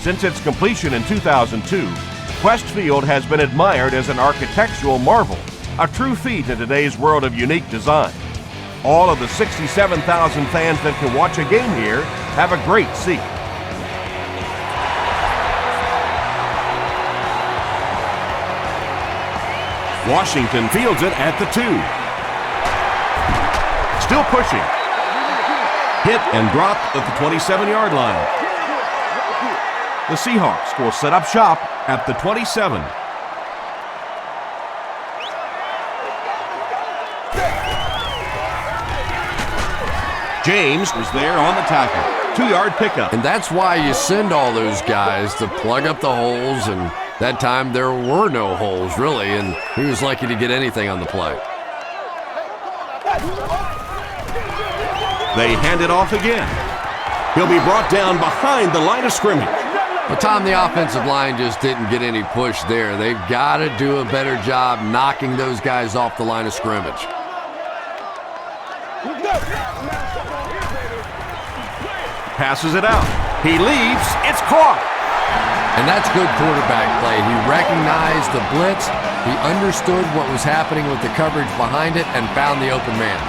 Since its completion in 2002, Quest Field has been admired as an architectural marvel, a true feat in today's world of unique design. All of the 67,000 fans that can watch a game here have a great seat. Washington fields it at the 2. Still pushing. Hit and dropped at the 27-yard line. The Seahawks will set up shop at the 27. James was there on the tackle. 2-yard pickup. And that's why you send all those guys to plug up the holes, and that time there were no holes, really, and he was lucky to get anything on the play. They hand it off again. He'll be brought down behind the line of scrimmage. But Tom, the offensive line just didn't get any push there. They've got to do a better job knocking those guys off the line of scrimmage. Passes it out. He leaves. It's caught. And that's good quarterback play. He recognized the blitz. He understood what was happening with the coverage behind it and found the open man.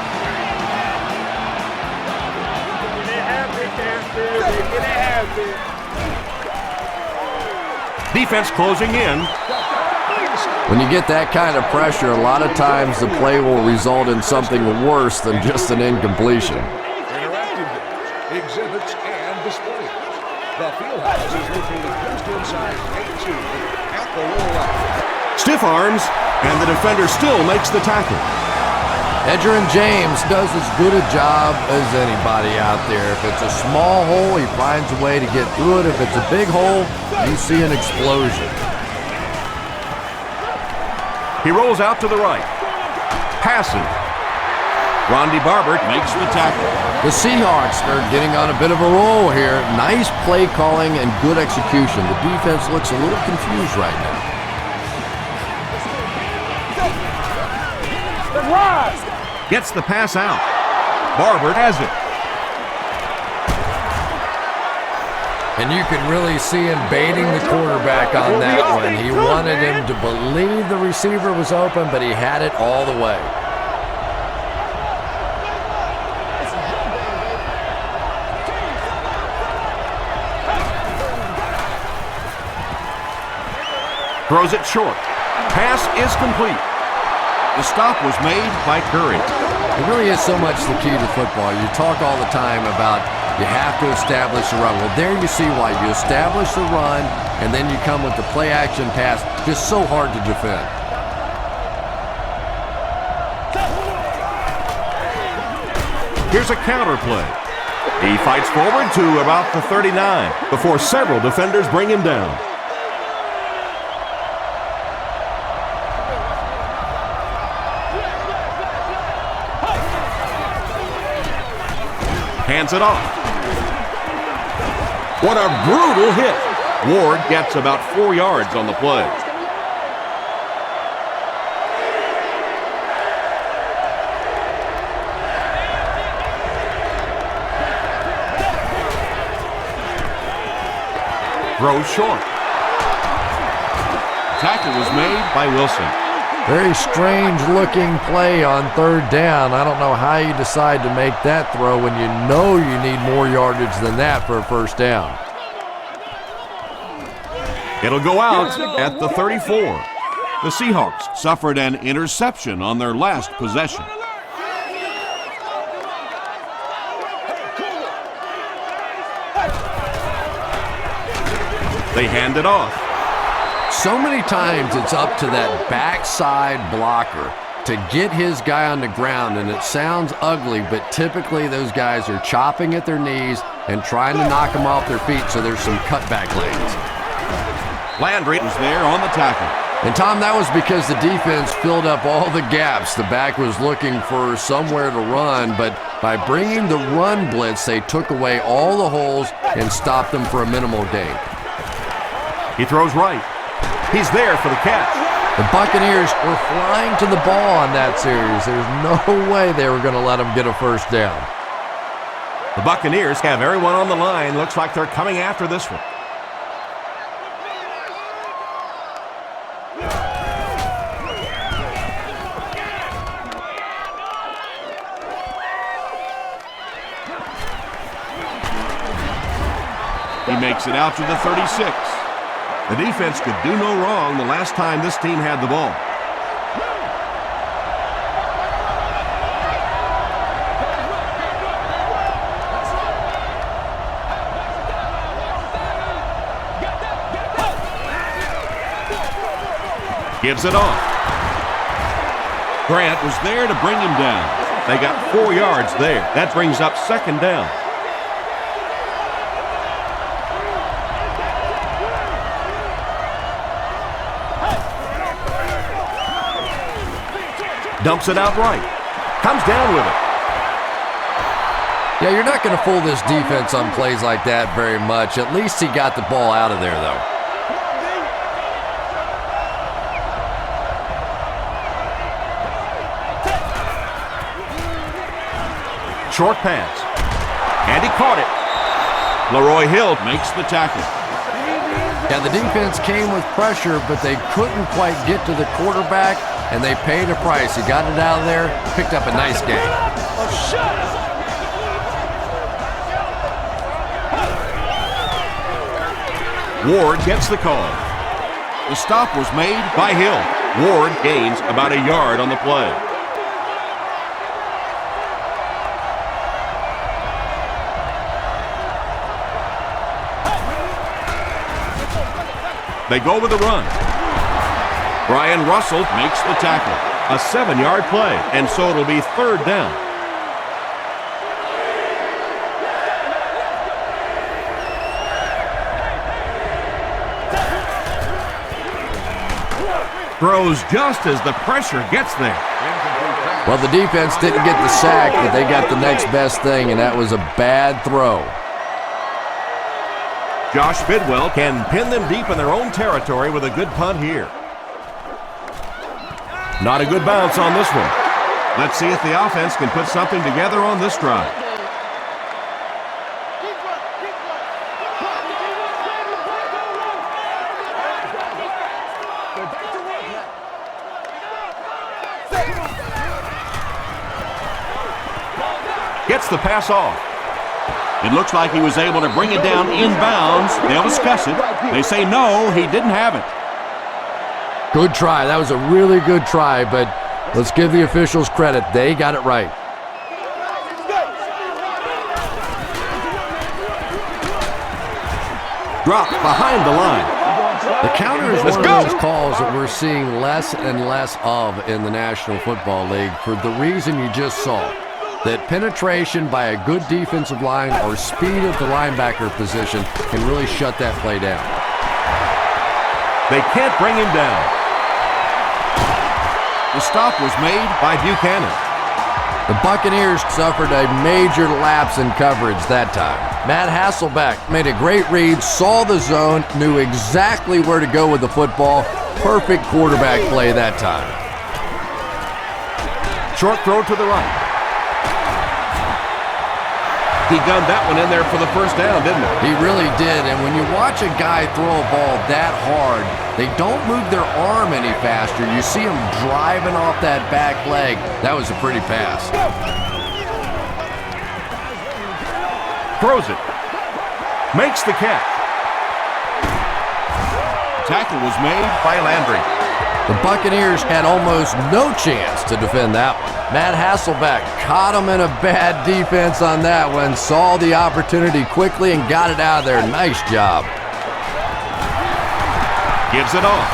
Defense closing in. When you get that kind of pressure, a lot of times the play will result in something worse than just an incompletion. Exhibits and displays. The field house is located just inside gate 2 at the lower left. Stiff arms, and the defender still makes the tackle. Edgerrin James does as good a job as anybody out there. If it's a small hole, he finds a way to get through it. If it's a big hole, you see an explosion. He rolls out to the right. Passing. Rondy Barber makes the tackle. The Seahawks are getting on a bit of a roll here. Nice play calling and good execution. The defense looks a little confused right now. Gets the pass out. Barber has it. And you can really see him baiting the quarterback on that one. He wanted him to believe the receiver was open, but he had it all the way. Throws it short. Pass is complete. The stop was made by Curry. It really is so much the key to football. You talk all the time about you have to establish the run. Well, there you see why. You establish the run, and then you come with the play-action pass. Just so hard to defend. Here's a counter play. He fights forward to about the 39 before several defenders bring him down. Hands it off. What a brutal hit. Ward gets about 4 yards on the play. Throws short. Tackle was made by Wilson. Very strange looking play on third down. I don't know how you decide to make that throw when you know you need more yardage than that for a first down. It'll go out at the 34. The Seahawks suffered an interception on their last possession. They hand it off. So many times it's up to that backside blocker to get his guy on the ground, and it sounds ugly, but typically those guys are chopping at their knees and trying to knock them off their feet, so there's some cutback lanes. Landry was there on the tackle. And Tom, that was because the defense filled up all the gaps. The back was looking for somewhere to run, but by bringing the run blitz, they took away all the holes and stopped them for a minimal gain. He throws right. He's there for the catch. The Buccaneers were flying to the ball on that series. There's no way they were going to let them get a first down. The Buccaneers have everyone on the line. Looks like they're coming after this one. He makes it out to the 36. The defense could do no wrong the last time this team had the ball. Gives it off. Grant was there to bring him down. They got 4 yards there. That brings up second down. Dumps it out right. Comes down with it. Yeah, you're not going to fool this defense on plays like that very much. At least he got the ball out of there, though. Short pass. And he caught it. Leroy Hill makes the tackle. Yeah, the defense came with pressure, but they couldn't quite get to the quarterback, and they paid a price. He got it out of there, picked up a nice gain. Ward gets the call. The stop was made by Hill. Ward gains about a yard on the play. They go with the run. Brian Russell makes the tackle. A 7-yard play, and so it'll be third down. Throws just as the pressure gets there. Well, the defense didn't get the sack, but they got the next best thing, and that was a bad throw. Josh Bidwell can pin them deep in their own territory with a good punt here. Not a good bounce on this one. Let's see if the offense can put something together on this drive. Gets the pass off. It looks like he was able to bring it down inbounds. They'll discuss it. They say no, he didn't have it. Good try. That was a really good try, but let's give the officials credit. They got it right. Dropped behind the line. The counter is one of those calls that we're seeing less and less of in the National Football League for the reason you just saw. That penetration by a good defensive line or speed of the linebacker position can really shut that play down. They can't bring him down. The stop was made by Buchanan. The Buccaneers suffered a major lapse in coverage that time. Matt Hasselbeck made a great read, saw the zone, knew exactly where to go with the football. Perfect quarterback play that time. Short throw to the right. He gunned that one in there for the first down, didn't he? He really did, and when you watch a guy throw a ball that hard, they don't move their arm any faster. You see him driving off that back leg. That was a pretty pass. Throws it. Makes the catch. Tackle was made by Landry. The Buccaneers had almost no chance to defend that one. Matt Hasselbeck caught him in a bad defense on that one, saw the opportunity quickly and got it out of there. Nice job. Gives it off.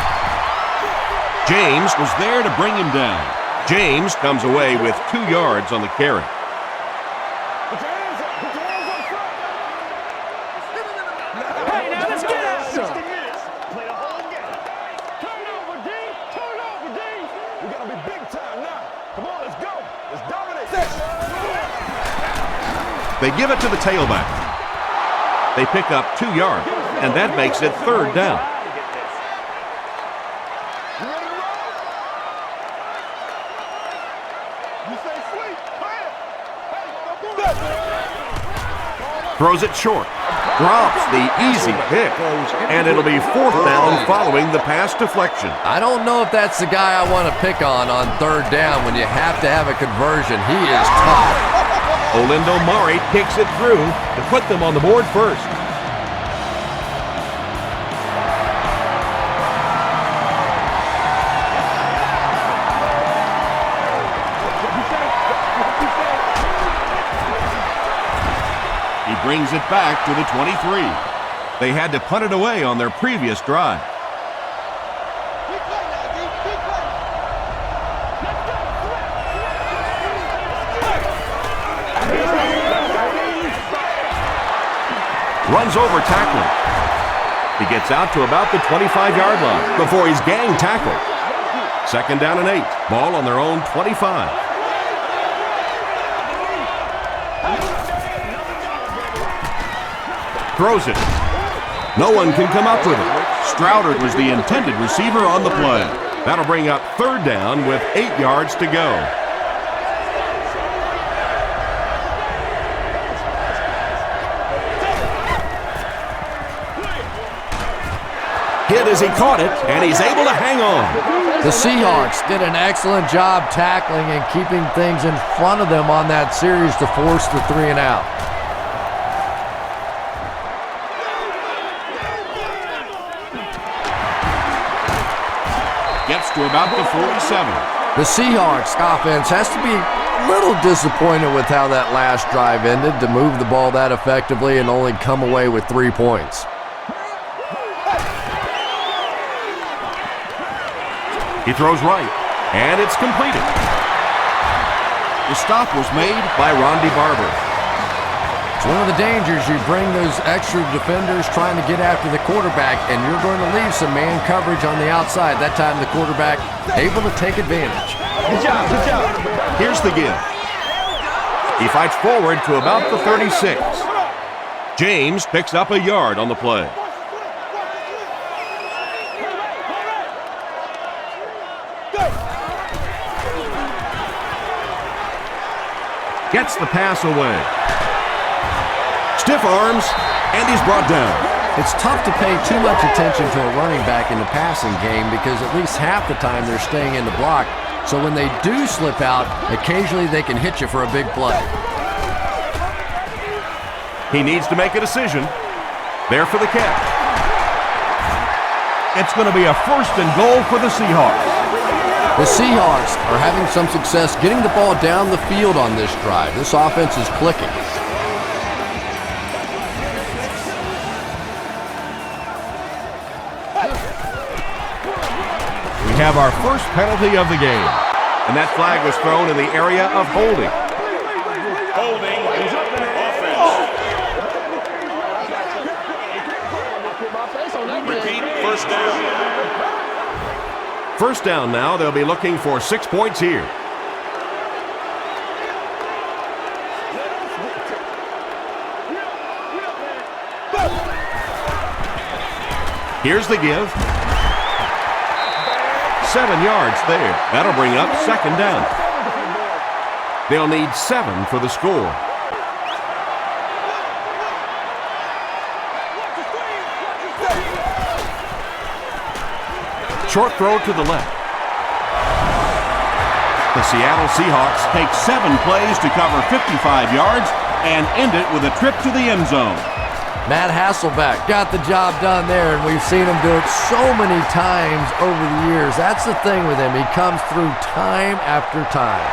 James was there to bring him down. James comes away with 2 yards on the carry. They give it to the tailback. They pick up 2 yards, and that makes it third down. Throws it short. Drops the easy pick, and it'll be fourth down following the pass deflection. I don't know if that's the guy I want to pick on third down when you have to have a conversion. He is tough. Olindo Mari kicks it through to put them on the board first. brings it back to the 23. They had to punt it away on their previous drive. Runs over tackling. He gets out to about the 25-yard line before he's gang tackled. 2nd down and 8. Ball on their own 25. Throws it. No one can come up with it. Strouder was the intended receiver on the play. That'll bring up 3rd down with 8 yards to go. Hit as he caught it, and he's able to hang on. The Seahawks did an excellent job tackling and keeping things in front of them on that series to force the 3 and out. Gets to about the 47. The Seahawks offense has to be a little disappointed with how that last drive ended to move the ball that effectively and only come away with 3 points. He throws right, and it's completed. The stop was made by R.B.I. It's one of the dangers. You bring those extra defenders trying to get after the quarterback, and you're going to leave some man coverage on the outside. That time the quarterback able to take advantage. Good job, good job. Here's the give. He fights forward to about the 36. James picks up a yard on the play. Gets the pass away. Stiff arms, and he's brought down. It's tough to pay too much attention to a running back in the passing game because at least half the time they're staying in the block. So when they do slip out, occasionally they can hit you for a big play. He needs to make a decision. There for the catch. It's going to be a 1st and goal for the Seahawks. The Seahawks are having some success getting the ball down the field on this drive. This offense is clicking. We have our first penalty of the game, and that flag was thrown in the area of holding. Holding offense. Repeat, 1st down. 1st down now. They'll be looking for 6 points here. Here's the give. 7 yards there. That'll bring up 2nd down. They'll need 7 for the score. Short throw to the left. The Seattle Seahawks take 7 plays to cover 55 yards and end it with a trip to the end zone. Matt Hasselbeck got the job done there, and we've seen him do it so many times over the years. That's the thing with him. He comes through time after time.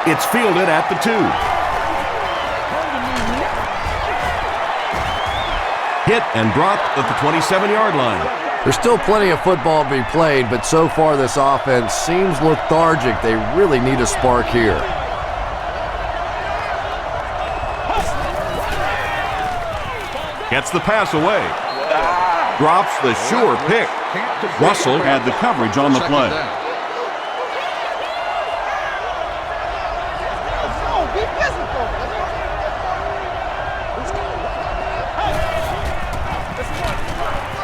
It's fielded at the 2. Hit and dropped at the 27-yard line. There's still plenty of football to be played, but so far this offense seems lethargic. They really need a spark here. Gets the pass away. Drops the sure pick. Russell had the coverage on the play.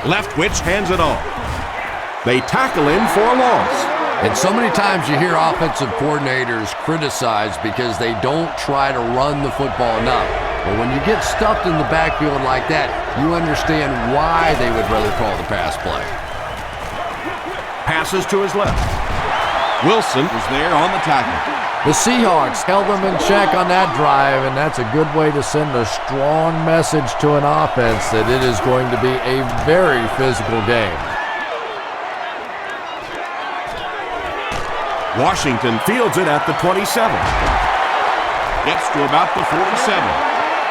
Leftwich hands it off. They tackle him for a loss. And so many times you hear offensive coordinators criticized because they don't try to run the football enough. But when you get stuffed in the backfield like that, you understand why they would rather call the pass play. Passes to his left. Wilson was there on the tackle. The Seahawks held them in check on that drive, and that's a good way to send a strong message to an offense that it is going to be a very physical game. Washington fields it at the 27. Gets to about the 47.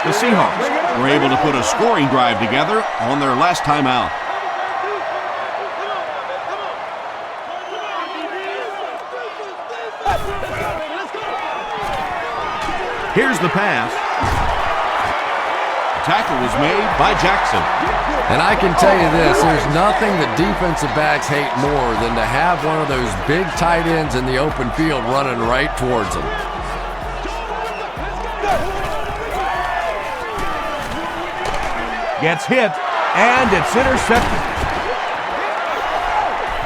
The Seahawks were able to put a scoring drive together on their last time out. Here's the pass. The tackle was made by Jackson. And I can tell you this, there's nothing that defensive backs hate more than to have one of those big tight ends in the open field running right towards them. Gets hit, and it's intercepted.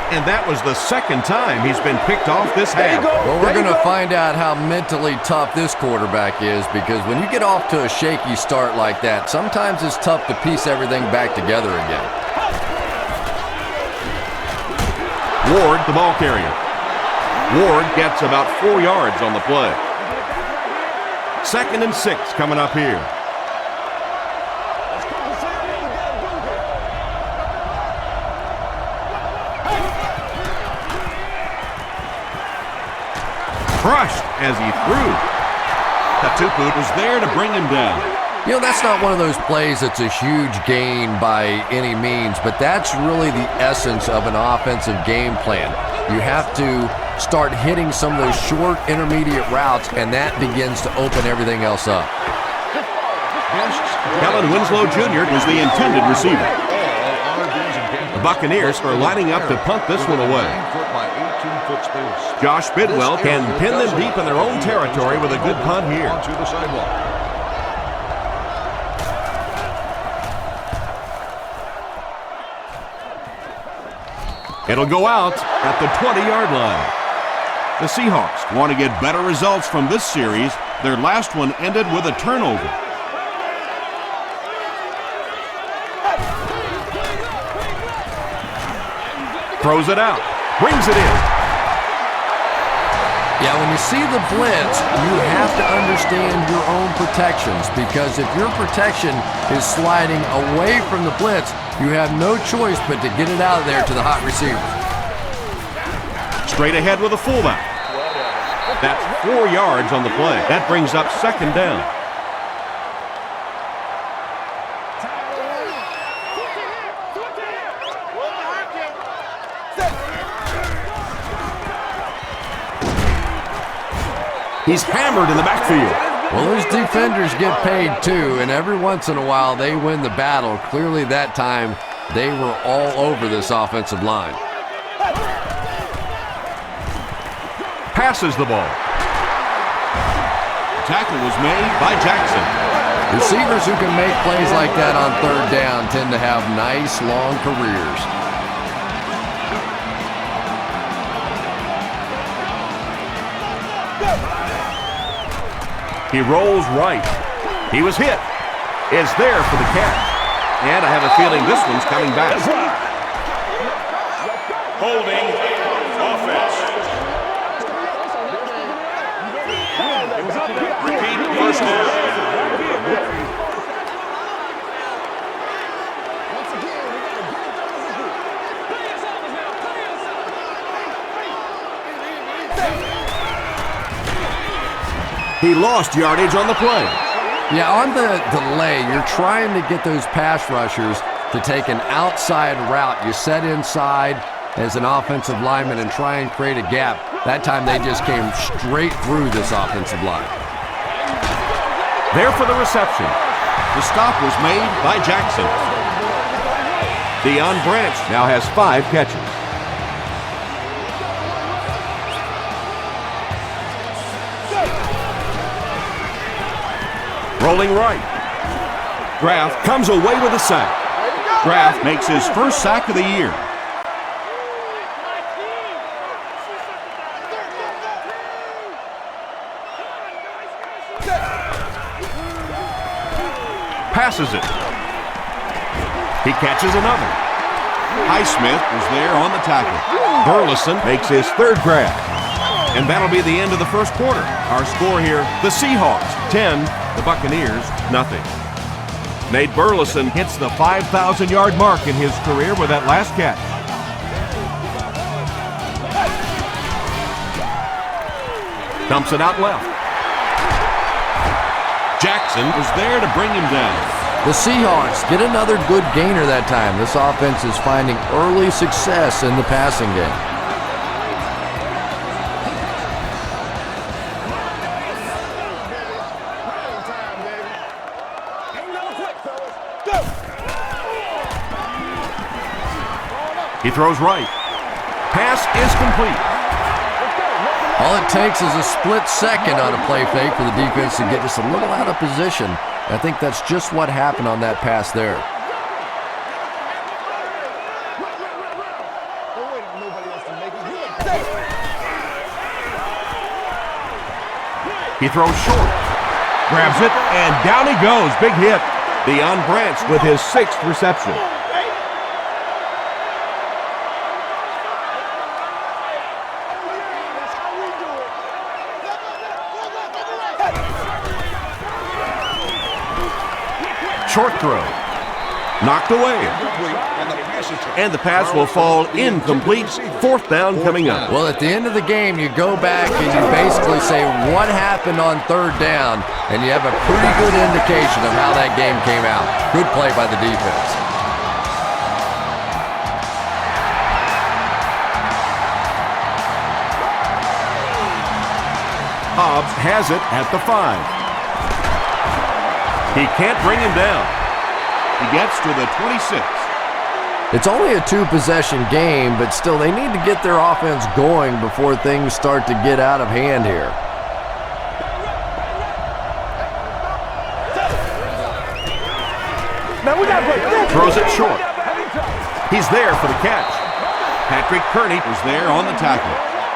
And that was the second time he's been picked off this half. Well, we're going to find out how mentally tough this quarterback is, because when you get off to a shaky start like that, sometimes it's tough to piece everything back together again. Ward, the ball carrier. Ward gets about 4 yards on the play. 2nd and 6 coming up here. Crushed as he threw. Katupu was there to bring him down. You know, that's not one of those plays that's a huge gain by any means, but that's really the essence of an offensive game plan. You have to start hitting some of those short intermediate routes, and that begins to open everything else up. Kellen Winslow Jr. was the intended receiver. The Buccaneers are lining up to punt this one away. Josh Bidwell can pin them deep in their own territory with a good punt here. It'll go out at the 20-yard line. The Seahawks want to get better results from this series. Their last one ended with a turnover. Throws it out, brings it in. Yeah, when you see the blitz, you have to understand your own protections, because if your protection is sliding away from the blitz, you have no choice but to get it out of there to the hot receiver. Straight ahead with a fullback. That's 4 yards on the play. That brings up 2nd down. He's hammered in the backfield. Well, those defenders get paid too, and every once in a while they win the battle. Clearly that time they were all over this offensive line. Passes the ball. The tackle was made by Jackson. Receivers who can make plays like that on 3rd down tend to have nice long careers. He rolls right. He was hit. Is there for the catch. And I have a feeling this one's coming back. Holding. Offense. Repeat 1st down. He lost yardage on the play. Yeah, on the delay, you're trying to get those pass rushers to take an outside route. You set inside as an offensive lineman and try and create a gap. That time they just came straight through this offensive line. There for the reception. The stop was made by Jackson. Deion Branch now has 5 catches. Rolling right. Graff comes away with a sack. Graff makes his first sack of the year. Passes it. He catches another. Highsmith was there on the tackle. Burleson makes his 3rd grab. And that'll be the end of the 1st quarter. Our score here, the Seahawks 10, the Buccaneers nothing. Nate Burleson hits the 5,000-yard mark in his career with that last catch. Dumps it out left. Jackson was there to bring him down. The Seahawks get another good gainer that time. This offense is finding early success in the passing game. He throws right. Pass is complete. All it takes is a split second on a play fake for the defense to get just a little out of position. I think that's just what happened on that pass there. He throws short. Grabs it, and down he goes. Big hit. Deion Branch with his 6th reception. Short throw. Knocked away. And the pass will fall incomplete. 4th down coming up. Well, at the end of the game, you go back and you basically say what happened on 3rd down, and you have a pretty good indication of how that game came out. Good play by the defense. Hobbs has it at the 5. He can't bring him down. He gets to the 26. It's only a 2-possession game, but still they need to get their offense going before things start to get out of hand here. Throws it short. He's there for the catch. Patrick Kearney was there on the tackle.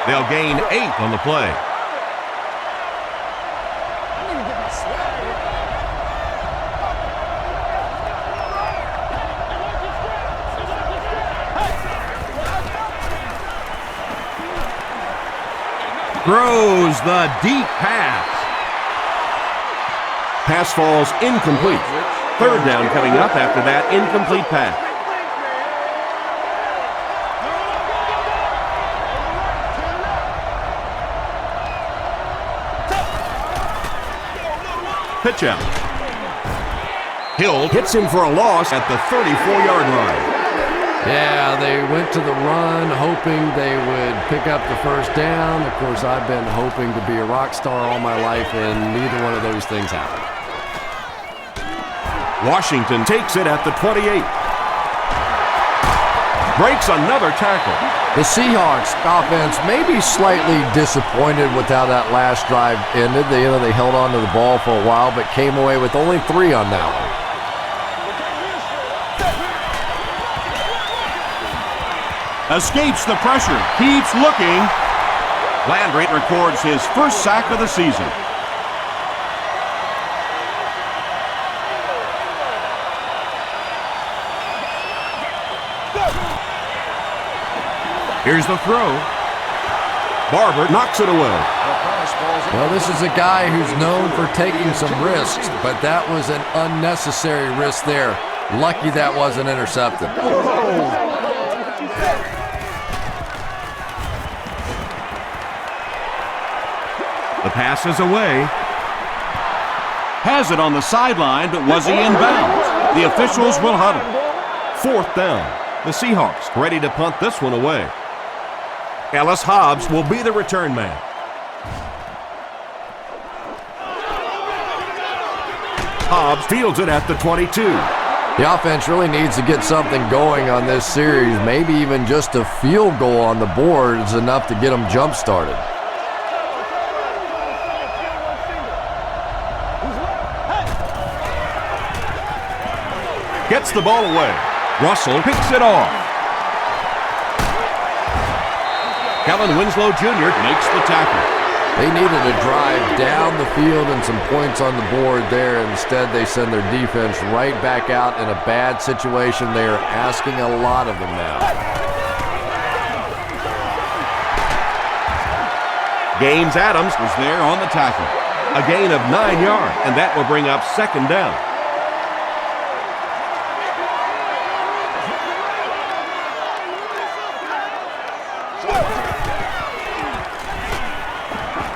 They'll gain 8 on the play. Throws the deep pass. Pass falls incomplete. 3rd down coming up after that incomplete pass. Pitch out. Hill hits him for a loss at the 34-yard line. Yeah, they went to the run hoping they would pick up the 1st down. Of course, I've been hoping to be a rock star all my life, and neither one of those things happened. Washington takes it at the 28. Breaks another tackle. The Seahawks offense may be slightly disappointed with how that last drive ended. They held on to the ball for a while, but came away with only 3 on that one. Escapes the pressure, keeps looking. Landry records his 1st sack of the season. Here's the throw. Barber knocks it away. Well, this is a guy who's known for taking some risks, but that was an unnecessary risk there. Lucky that wasn't intercepted. The pass is away. Has it on the sideline, but was he in bounds? The officials will huddle. 4th down. The Seahawks ready to punt this one away. Ellis Hobbs will be the return man. Hobbs fields it at the 22. The offense really needs to get something going on this series. Maybe even just a field goal on the board is enough to get them jump-started. Gets the ball away. Russell picks it off. Kellen Winslow Jr. makes the tackle. They needed a drive down the field and some points on the board there. Instead, they send their defense right back out in a bad situation. They are asking a lot of them now. Gaines Adams was there on the tackle. A gain of 9 yards, and that will bring up 2nd down.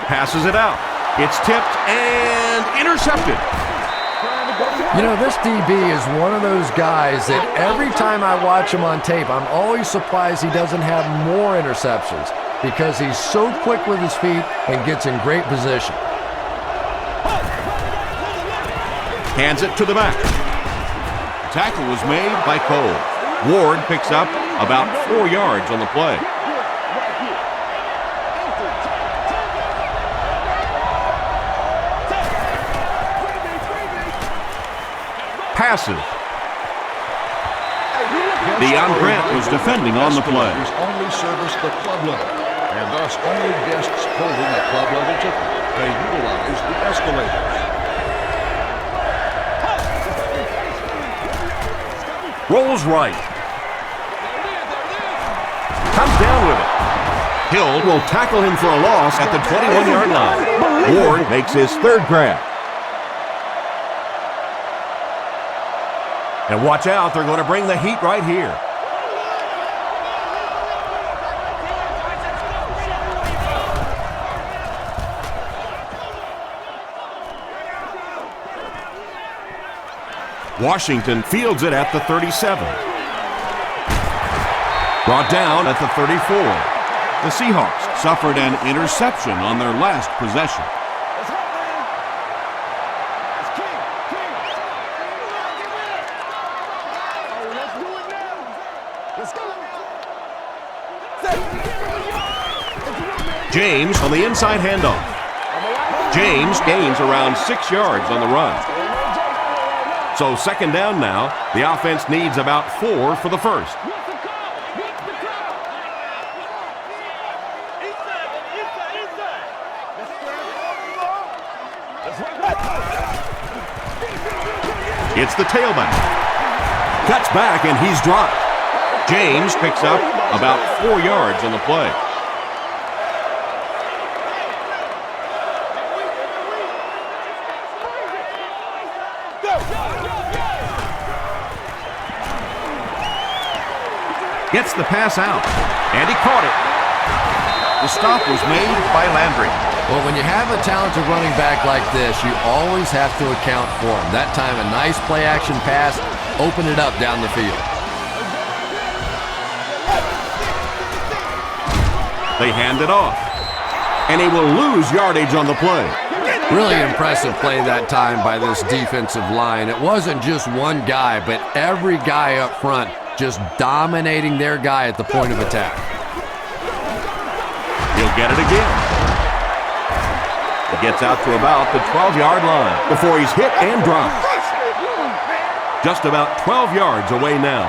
Passes it out. It's tipped and intercepted. You know, this DB is one of those guys that every time I watch him on tape, I'm always surprised he doesn't have more interceptions because he's so quick with his feet and gets in great position. Hands it to the back. Tackle was made by Cole. Ward picks up about 4 yards on the play. Passes. Deion Grant was defending on the play. Only service the club level, and thus only guests holding a club level ticket may utilize the escalators. Rolls right. Comes down with it. Hill will tackle him for a loss at the 21-yard line. Ward makes his third grab. And watch out, they're going to bring the heat right here. Washington fields it at the 37. Brought down at the 34. The Seahawks suffered an interception on their last possession. James on the inside handoff. James gains around 6 yards on the run. So second down now. The offense needs about 4 for the first. It's the tailback. Cuts back and he's dropped. James picks up about 4 yards on the play. Gets the pass out, and he caught it. The stop was made by Landry. Well, when you have a talented running back like this, you always have to account for him. That time, a nice play-action pass opened it up down the field. They hand it off, and he will lose yardage on the play. Really impressive play that time by this defensive line. It wasn't just one guy, but every guy up front just dominating their guy at the point of attack. He'll get it again. He gets out to about the 12-yard line before he's hit and dropped. Just about 12 yards away now.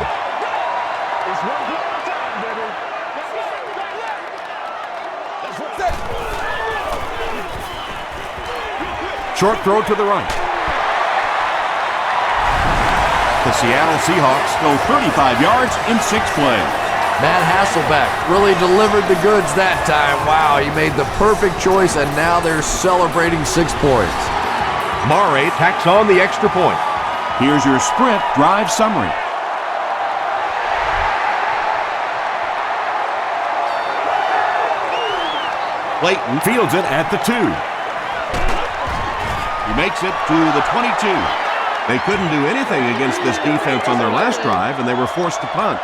Short throw to the right. The Seattle Seahawks go 35 yards in 6 plays. Matt Hasselbeck really delivered the goods that time. Wow, he made the perfect choice, and now they're celebrating 6 points. Murray tacks on the extra point. Here's your sprint drive summary. Clayton fields it at the 2. He makes it to the 22. They couldn't do anything against this defense on their last drive, and they were forced to punt.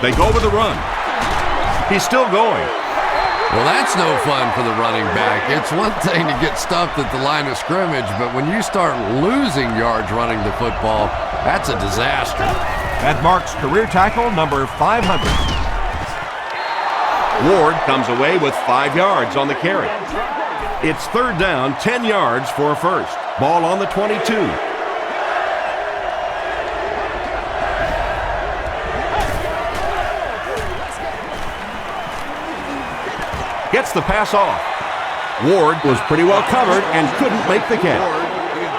They go with the run. He's still going. Well, that's no fun for the running back. It's one thing to get stuffed at the line of scrimmage, but when you start losing yards running the football, that's a disaster. That marks career tackle number 500. Ward comes away with 5 yards on the carry. It's third down, 10 yards for a first. Ball on the 22. Gets the pass off. Ward was pretty well covered and couldn't make the catch.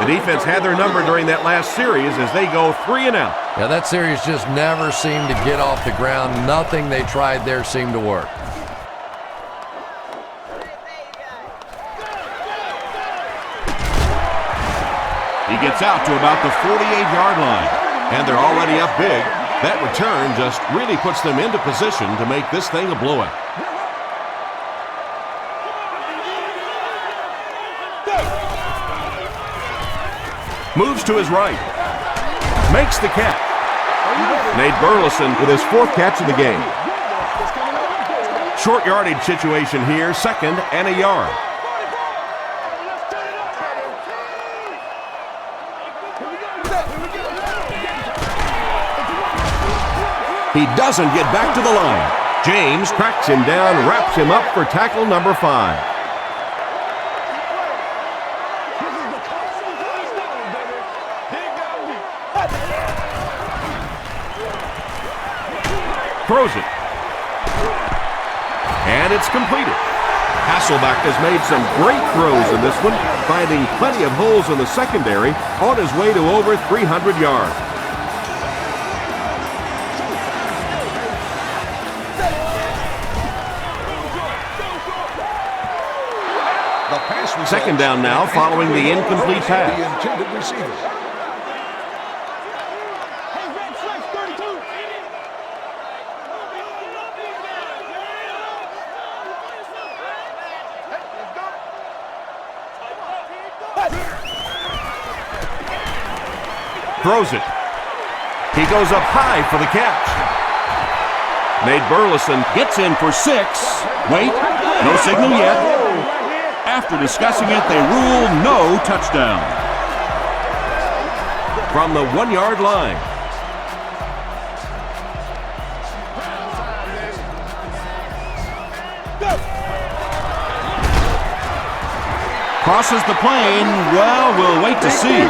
The defense had their number during that last series as they go 3 and out. Yeah, that series just never seemed to get off the ground. Nothing they tried there seemed to work. He gets out to about the 48-yard line. And they're already up big. That return just really puts them into position to make this thing a blowout. Moves to his right. Makes the catch. Nate Burleson with his 4th catch of the game. Short yardage situation here, 2nd and a yard. He doesn't get back to the line. James tracks him down, wraps him up for tackle number 5. Throws it. And it's completed. Hasselbeck has made some great throws in this one, finding plenty of holes in the secondary on his way to over 300 yards. Second down now following the incomplete pass. The intended receiver. Throws it. He goes up high for the catch. Nate Burleson gets in for 6. Wait, no signal yet. After discussing it, they rule no touchdown. From the 1-yard line. Crosses the plane. Well, we'll wait to see.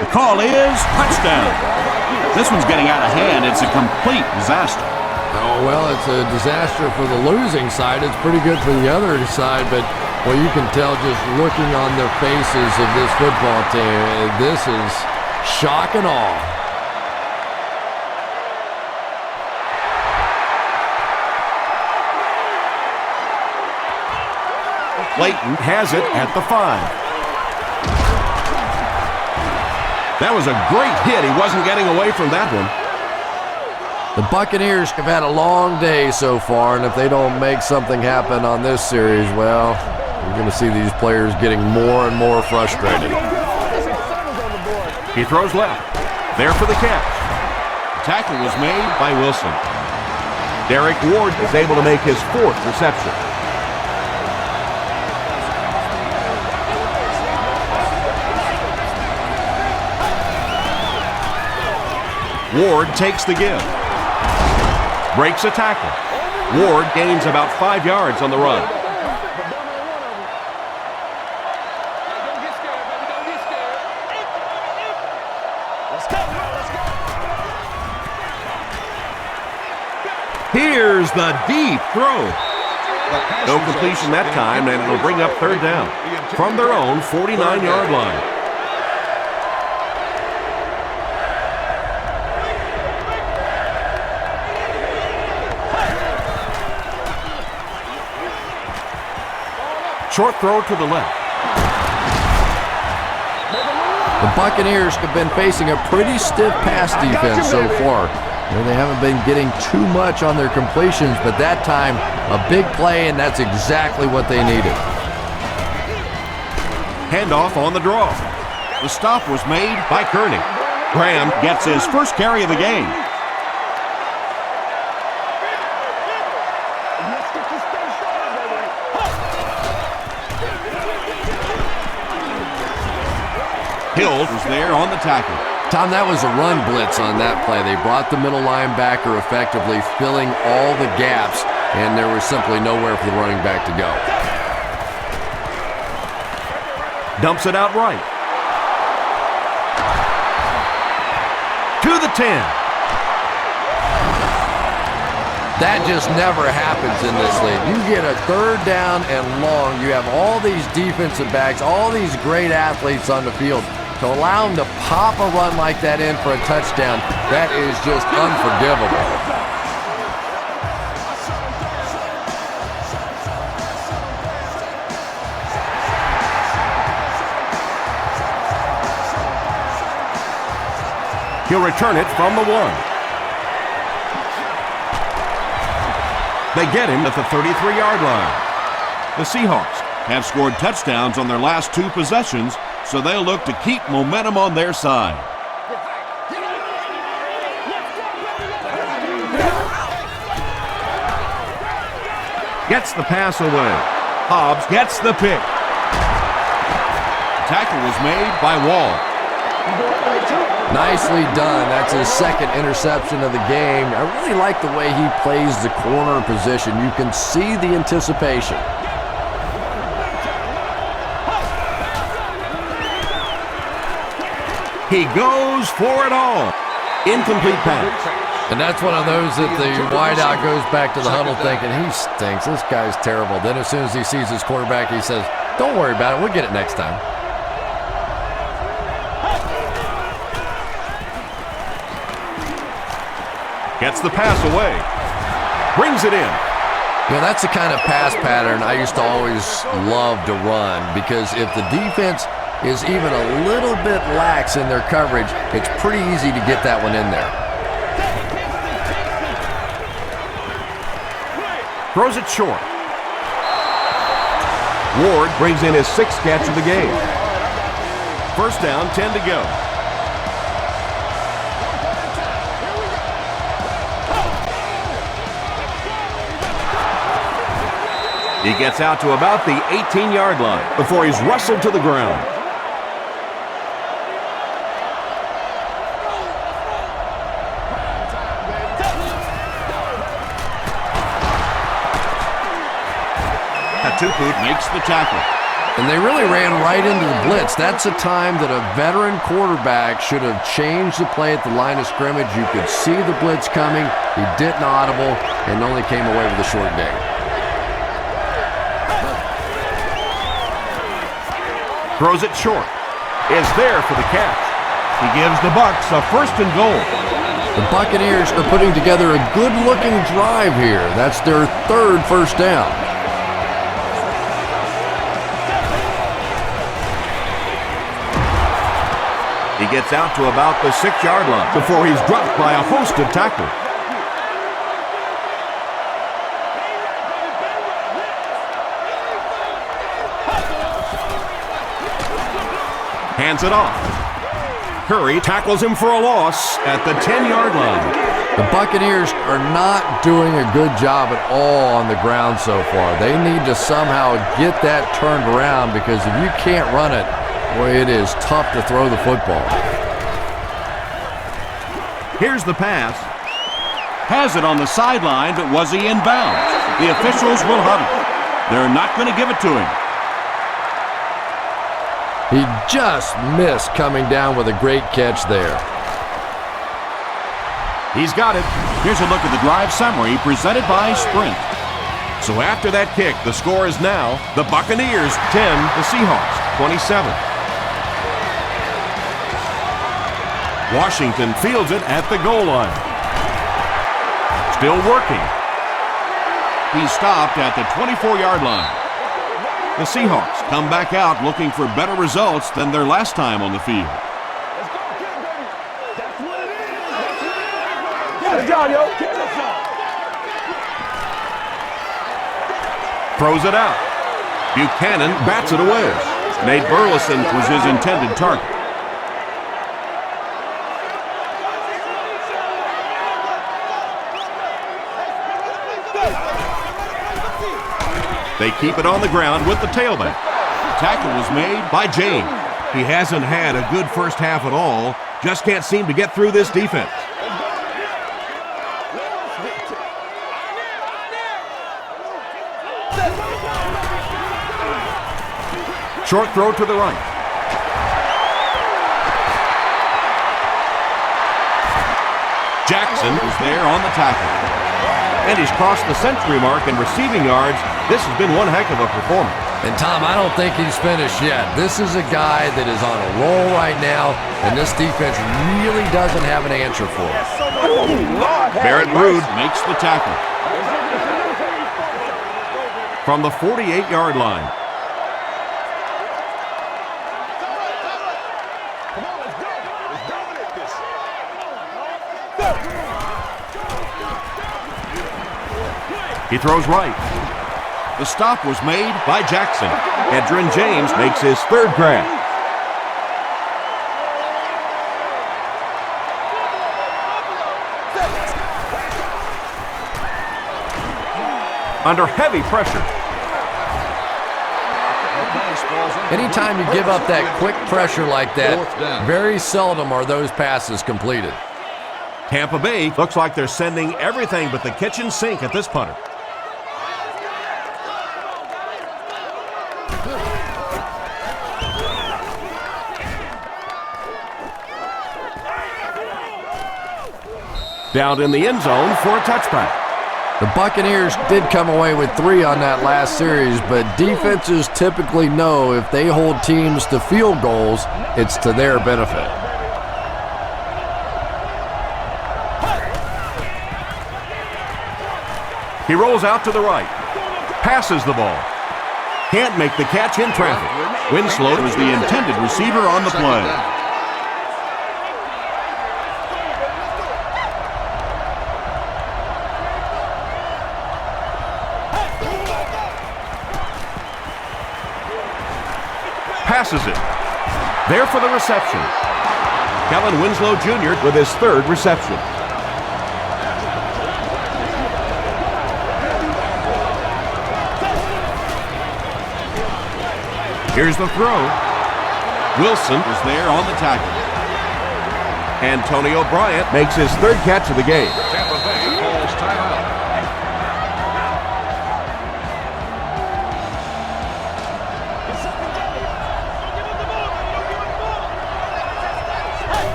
The call is touchdown. This one's getting out of hand. It's a complete disaster. Oh, well, it's a disaster for the losing side. It's pretty good for the other side, but, well, you can tell just looking on the faces of this football team, this is shock and awe. Clayton has it at the 5. That was a great hit. He wasn't getting away from that one. The Buccaneers have had a long day so far, and if they don't make something happen on this series, well, you're going to see these players getting more and more frustrated. He throws left. There for the catch. The tackle was made by Wilson. Derek Ward is able to make his 4th reception. Ward takes the give. Breaks a tackle. Ward gains about 5 yards on the run. Here's the deep throw. No completion that time, and it'll bring up 3rd down from their own 49-yard line. Short throw to the left. The Buccaneers have been facing a pretty stiff pass defense so far. They haven't been getting too much on their completions, but that time, a big play, and that's exactly what they needed. Handoff on the draw. The stop was made by Kearney. Graham gets his first carry of the game. Hill was there on the tackle. Tom, that was a run blitz on that play. They brought the middle linebacker effectively, filling all the gaps, and there was simply nowhere for the running back to go. Dumps it out right. To the 10. That just never happens in this league. You get a 3rd down and long. You have all these defensive backs, all these great athletes on the field. To allow him to pop a run like that in for a touchdown, that is just unforgivable. He'll return it from the 1. They get him at the 33-yard line. The Seahawks have scored touchdowns on their last 2 possessions, so they'll look to keep momentum on their side. Gets the pass away. Hobbs gets the pick. Tackle was made by Wall. Nicely done. That's his 2nd interception of the game. I really like the way he plays the corner position. You can see the anticipation. He goes for it all. Incomplete pass. And that's one of those that the wideout goes back to the huddle thinking, he stinks, this guy's terrible. Then as soon as he sees his quarterback, he says, don't worry about it, we'll get it next time. Gets the pass away. Brings it in. You know, that's the kind of pass pattern I used to always love to run, because if the defense is even a little bit lax in their coverage, it's pretty easy to get that one in there. Throws it short. Ward brings in his 6th catch of the game. First down, 10 to go. He gets out to about the 18-yard line before he's wrestled to the ground. Tupu makes the tackle. And they really ran right into the blitz. That's a time that a veteran quarterback should have changed the play at the line of scrimmage. You could see the blitz coming. He didn't audible and only came away with a short gain. Throws it short. Is there for the catch. He gives the Bucs a 1st and goal. The Buccaneers are putting together a good-looking drive here. That's their 3rd first down. He gets out to about the 6-yard line before he's dropped by a host of tacklers. Hands it off. Curry tackles him for a loss at the 10-yard line. The Buccaneers are not doing a good job at all on the ground so far. They need to somehow get that turned around, because if you can't run it, boy, it is tough to throw the football. Here's the pass. Has it on the sideline, but was he in bounds? The officials will huddle. They're not going to give it to him. He just missed coming down with a great catch there. He's got it. Here's a look at the drive summary presented by Sprint. So after that kick, the score is now the Buccaneers 10, the Seahawks 27. Washington fields it at the goal line. Still working. He's stopped at the 24-yard line. The Seahawks come back out looking for better results than their last time on the field. Throws it out. Buchanan bats it away. Nate Burleson was his intended target. They keep it on the ground with the tailback. The tackle was made by James. He hasn't had a good first half at all. Just can't seem to get through this defense. Short throw to the right. Jackson is there on the tackle. And he's crossed the century mark in receiving yards. This has been one heck of a performance. And Tom, I don't think he's finished yet. This is a guy that is on a roll right now, and this defense really doesn't have an answer for him. Barrett Ruud makes the tackle. From the 48-yard line. He throws right. The stop was made by Jackson. Edgerrin James makes his third grab. Under heavy pressure. Anytime you give up that quick pressure like that, very seldom are those passes completed. Tampa Bay looks like they're sending everything but the kitchen sink at this punter. Down in the end zone for a touchback. The Buccaneers did come away with 3 on that last series, but defenses typically know if they hold teams to field goals, it's to their benefit. He rolls out to the right, passes the ball. Can't make the catch in traffic. Winslow was the intended receiver on the play. Passes it. There for the reception. Kellen Winslow Jr. with his third reception. Here's the throw. Wilson is there on the tackle. Antonio Bryant makes his third catch of the game. Tampa Bay calls timeout.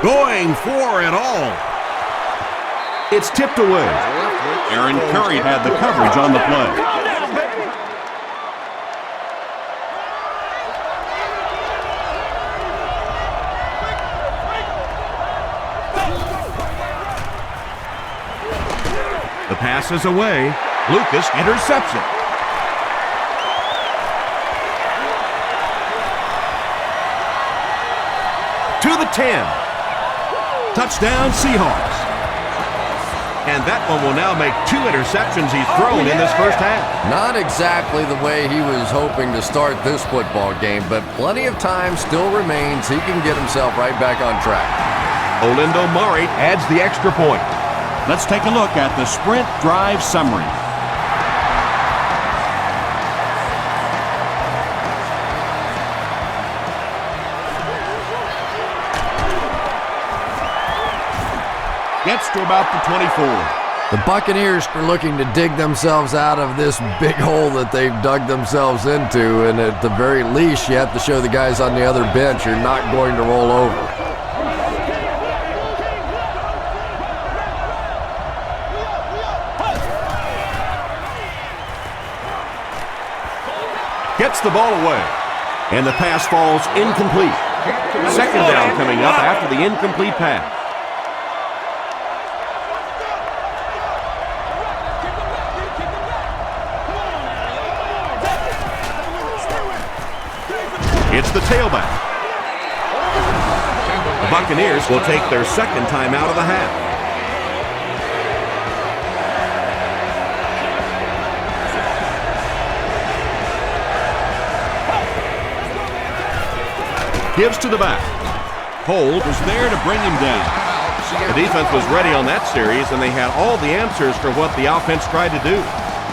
Going for it all. It's tipped away. Aaron Curry had the coverage on the play. The pass is away. Lucas intercepts it. To the 10. Touchdown, Seahawks. And that one will now make 2 interceptions he's thrown in this first half. Not exactly the way he was hoping to start this football game, but plenty of time still remains. He can get himself right back on track. Olindo Murray adds the extra point. Let's take a look at the sprint drive summary. Gets to about the 24. The Buccaneers are looking to dig themselves out of this big hole that they've dug themselves into, and at the very least, you have to show the guys on the other bench you're not going to roll over. Gets the ball away, and the pass falls incomplete. Second down coming up after the incomplete pass. It's the tailback. The Buccaneers will take their second time out of the half. Gives to the back. Hold was there to bring him down. The defense was ready on that series, and they had all the answers for what the offense tried to do.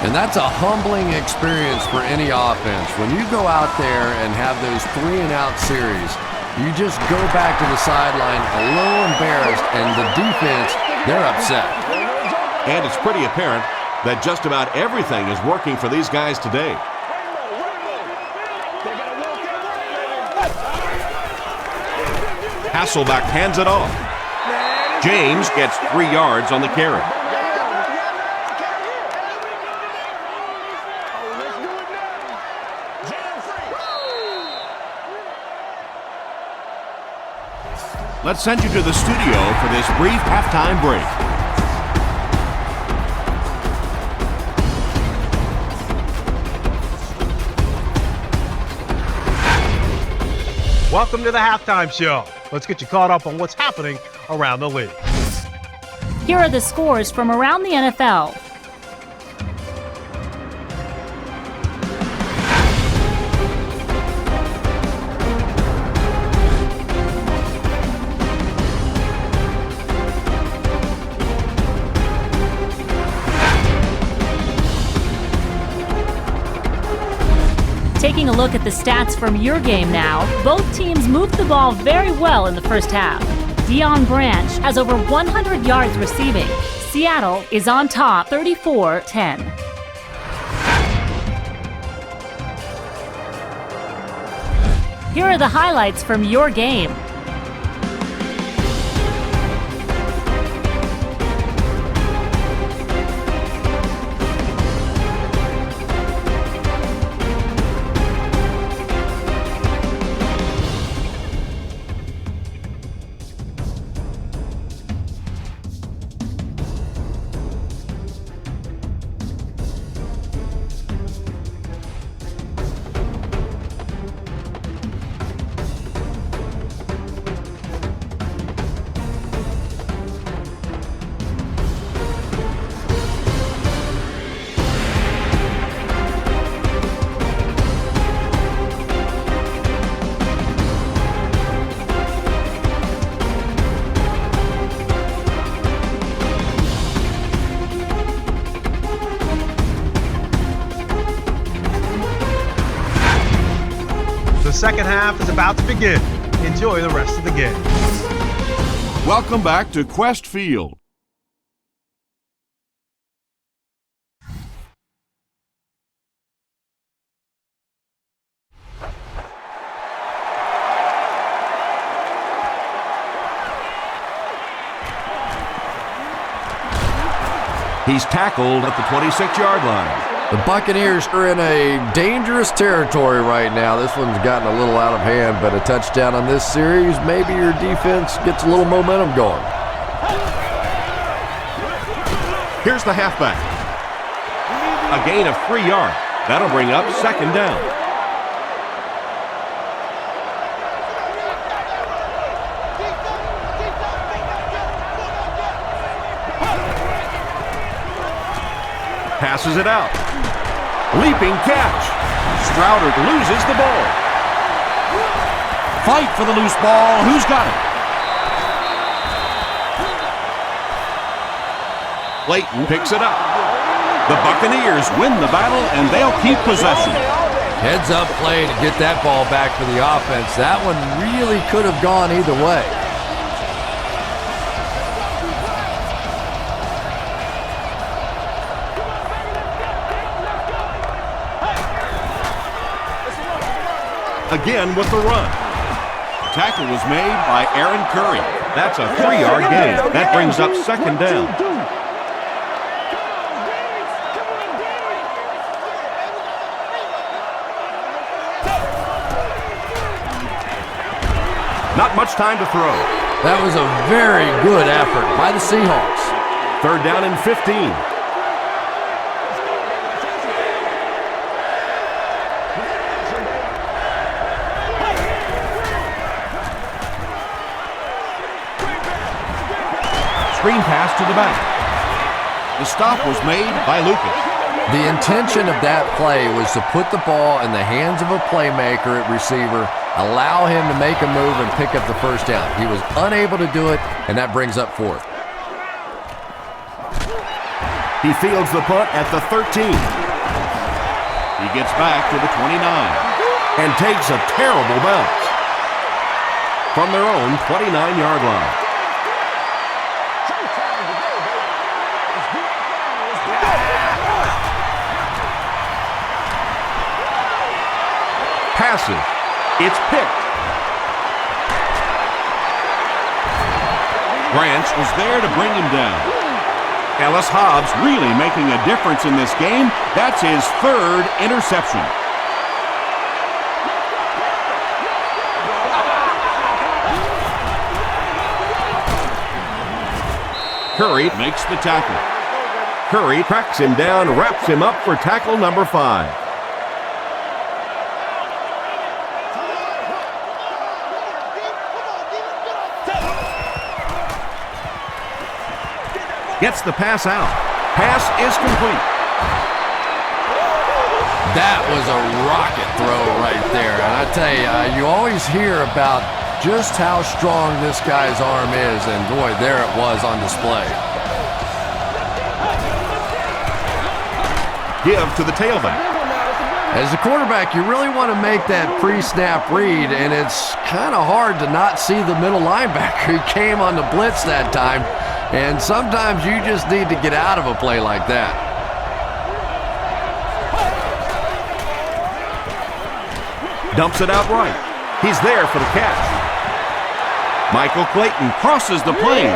And that's a humbling experience for any offense. When you go out there and have those 3-and-out series, you just go back to the sideline a little embarrassed, and the defense, they're upset. And it's pretty apparent that just about everything is working for these guys today. Hasselbeck hands it off. James gets 3 yards on the carry. Let's send you to the studio for this brief halftime break. Welcome to the halftime show. Let's get you caught up on what's happening around the league. Here are the scores from around the NFL. Taking a look at the stats from your game now, both teams moved the ball very well in the first half. Deion Branch has over 100 yards receiving. Seattle is on top 34-10. Here are the highlights from your game. The second half is about to begin. Enjoy the rest of the game. Welcome back to Quest Field. He's tackled at the 26-yard line. The Buccaneers are in a dangerous territory right now. This one's gotten a little out of hand, but a touchdown on this series, maybe your defense gets a little momentum going. Here's the halfback. A gain of 3 yards. That'll bring up second down. Passes it out. Leaping catch. Strouder loses the ball. Fight for the loose ball. Who's got it? Layton picks it up. The Buccaneers win the battle, and they'll keep possession. Heads up play to get that ball back for the offense. That one really could have gone either way. Again with the run. The tackle was made by Aaron Curry. That's a 3-yard gain. That brings up second down. Not much time to throw. That was a very good effort by the Seahawks. Third down and 15. Screen pass to the back. The stop was made by Lucas. The intention of that play was to put the ball in the hands of a playmaker at receiver, allow him to make a move and pick up the first down. He was unable to do it, and that brings up fourth. He fields the punt at the 13. He gets back to the 29 and takes a terrible bounce from their own 29-yard line. Passes. It's picked. Branch was there to bring him down. Ellis Hobbs really making a difference in this game. That's his third interception. Curry makes the tackle. Curry tracks him down, wraps him up for tackle number 5. Gets the pass out. Pass is complete. That was a rocket throw right there. And I tell you, you always hear about just how strong this guy's arm is, and boy, there it was on display. Give to the tailback. As a quarterback, you really want to make that pre-snap read, and it's kind of hard to not see the middle linebacker. He came on the blitz that time, and sometimes you just need to get out of a play like that. Dumps it out right. He's there for the catch. Michael Clayton crosses the plane.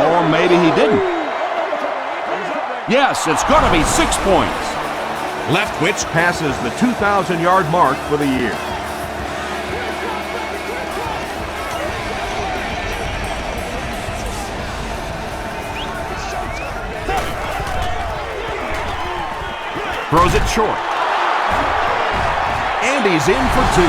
Or maybe he didn't. Yes, it's going to be 6 points. Leftwich passes the 2,000-yard mark for the year. Throws it short. And he's in for 2.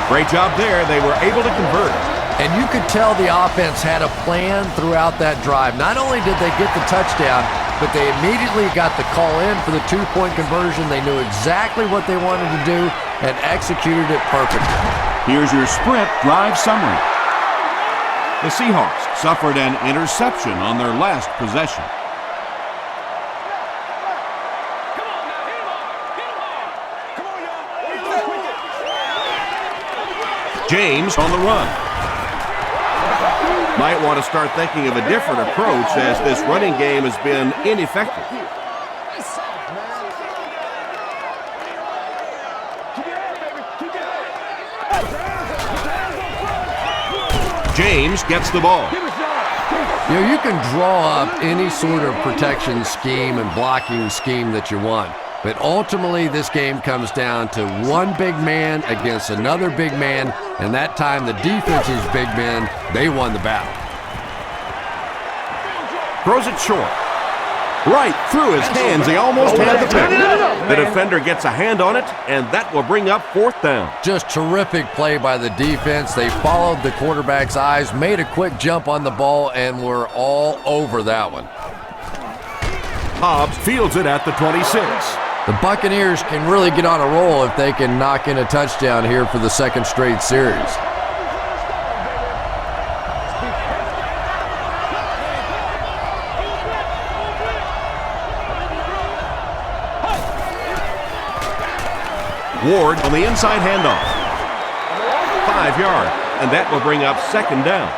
Great job there. They were able to convert. And you could tell the offense had a plan throughout that drive. Not only did they get the touchdown, but they immediately got the call in for the 2-point conversion. They knew exactly what they wanted to do and executed it perfectly. Here's your sprint drive summary. The Seahawks suffered an interception on their last possession. James on the run. Might want to start thinking of a different approach as this running game has been ineffective. James gets the ball. You know, you can draw up any sort of protection scheme and blocking scheme that you want. But ultimately, this game comes down to one big man against another big man, and that time the defense's big men, they won the battle. Throws it short. Right through his hands. He almost had the pick. The defender gets a hand on it, and that will bring up 4th down. Just terrific play by the defense. They followed the quarterback's eyes, made a quick jump on the ball, and were all over that one. Hobbs fields it at the 26. The Buccaneers can really get on a roll if they can knock in a touchdown here for the 2nd straight series. Ward on the inside handoff. 5 yards, and that will bring up 2nd down.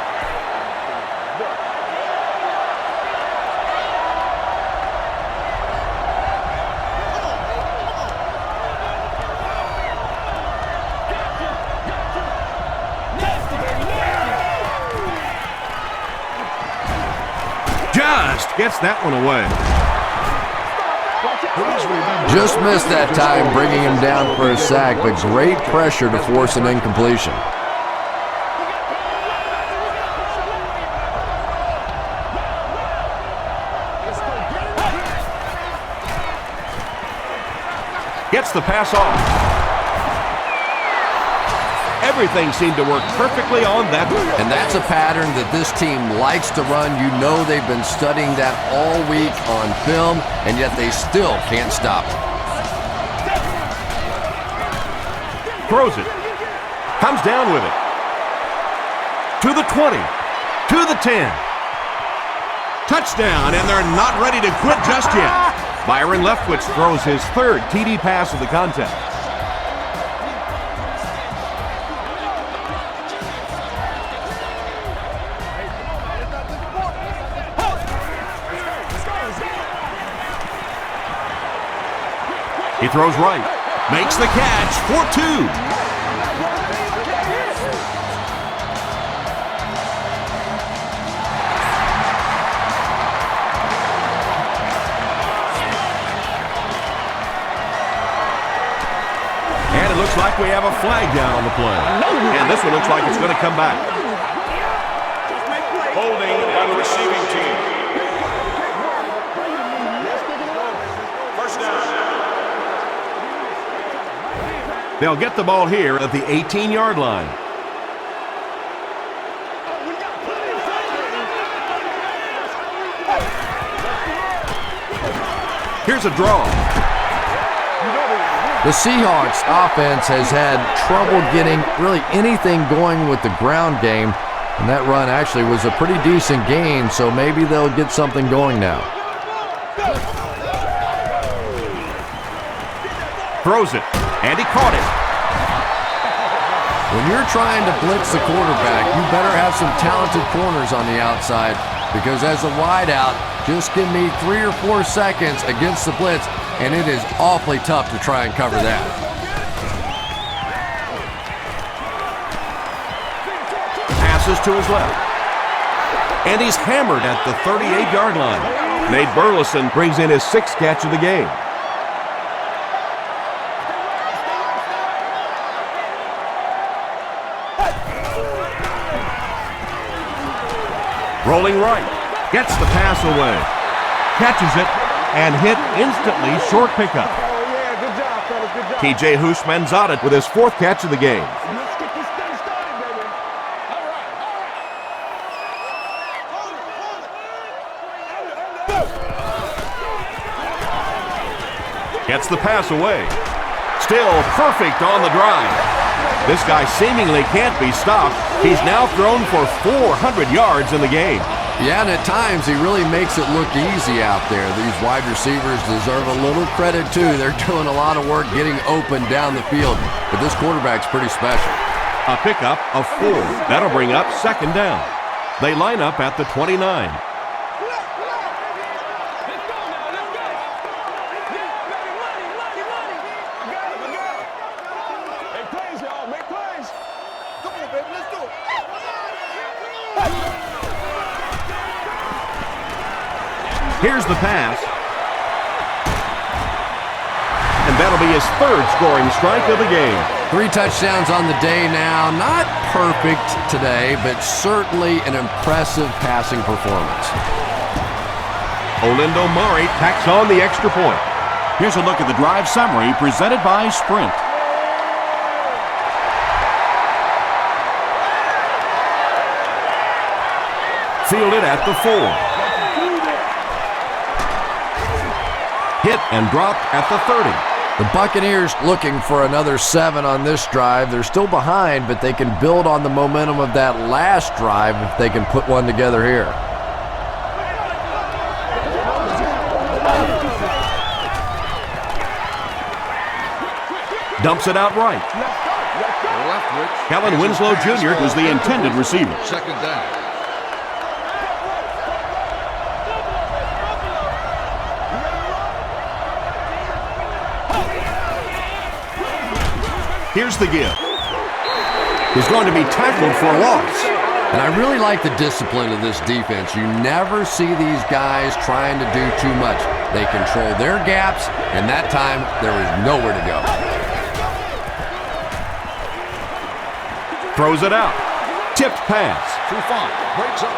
Just gets that one away. Just missed that time, bringing him down for a sack, but great pressure to force an incompletion. Gets the pass off. Everything seemed to work perfectly on that. And that's a pattern that this team likes to run. You know they've been studying that all week on film, and yet they still can't stop it. Throws it. Comes down with it. To the 20. To the 10. Touchdown, and they're not ready to quit just yet. Byron Leftwich throws his 3rd TD pass of the contest. He throws right. Makes the catch for 2. And it looks like we have a flag down on the play. And this one looks like it's going to come back. Holding by the receiving team. First down. They'll get the ball here at the 18-yard line. Here's a draw. The Seahawks offense has had trouble getting really anything going with the ground game, and that run actually was a pretty decent gain, so maybe they'll get something going now. Throws it, and he caught it. When you're trying to blitz the quarterback, you better have some talented corners on the outside, because as a wideout, just give me 3 or 4 seconds against the blitz, and it is awfully tough to try and cover that. Passes to his left. And he's hammered at the 38-yard line. Nate Burleson brings in his 6th catch of the game. Rolling right. Gets the pass away. Catches it and hit instantly, short pickup. TJ Houshmandzadeh with his 4th catch of the game. Gets the pass away. Still perfect on the drive. This guy seemingly can't be stopped. He's now thrown for 400 yards in the game. Yeah, and at times he really makes it look easy out there. These wide receivers deserve a little credit too. They're doing a lot of work getting open down the field, but this quarterback's pretty special. A pickup of 4. That'll bring up 2nd down. They line up at the 29. Here's the pass. And that'll be his 3rd scoring strike of the game. 3 touchdowns on the day now. Not perfect today, but certainly an impressive passing performance. Olindo Murray tacks on the extra point. Here's a look at the drive summary presented by Sprint. Fielded at the 4. Hit and dropped at the 30. The Buccaneers looking for another 7 on this drive. They're still behind, but they can build on the momentum of that last drive if they can put one together here. Dumps it out right. Kellen Winslow Jr. was the intended receiver. 2nd down. Here's the give. He's going to be tackled for a loss. And I really like the discipline of this defense. You never see these guys trying to do too much. They control their gaps, and that time there was nowhere to go. Throws it out. Tipped pass.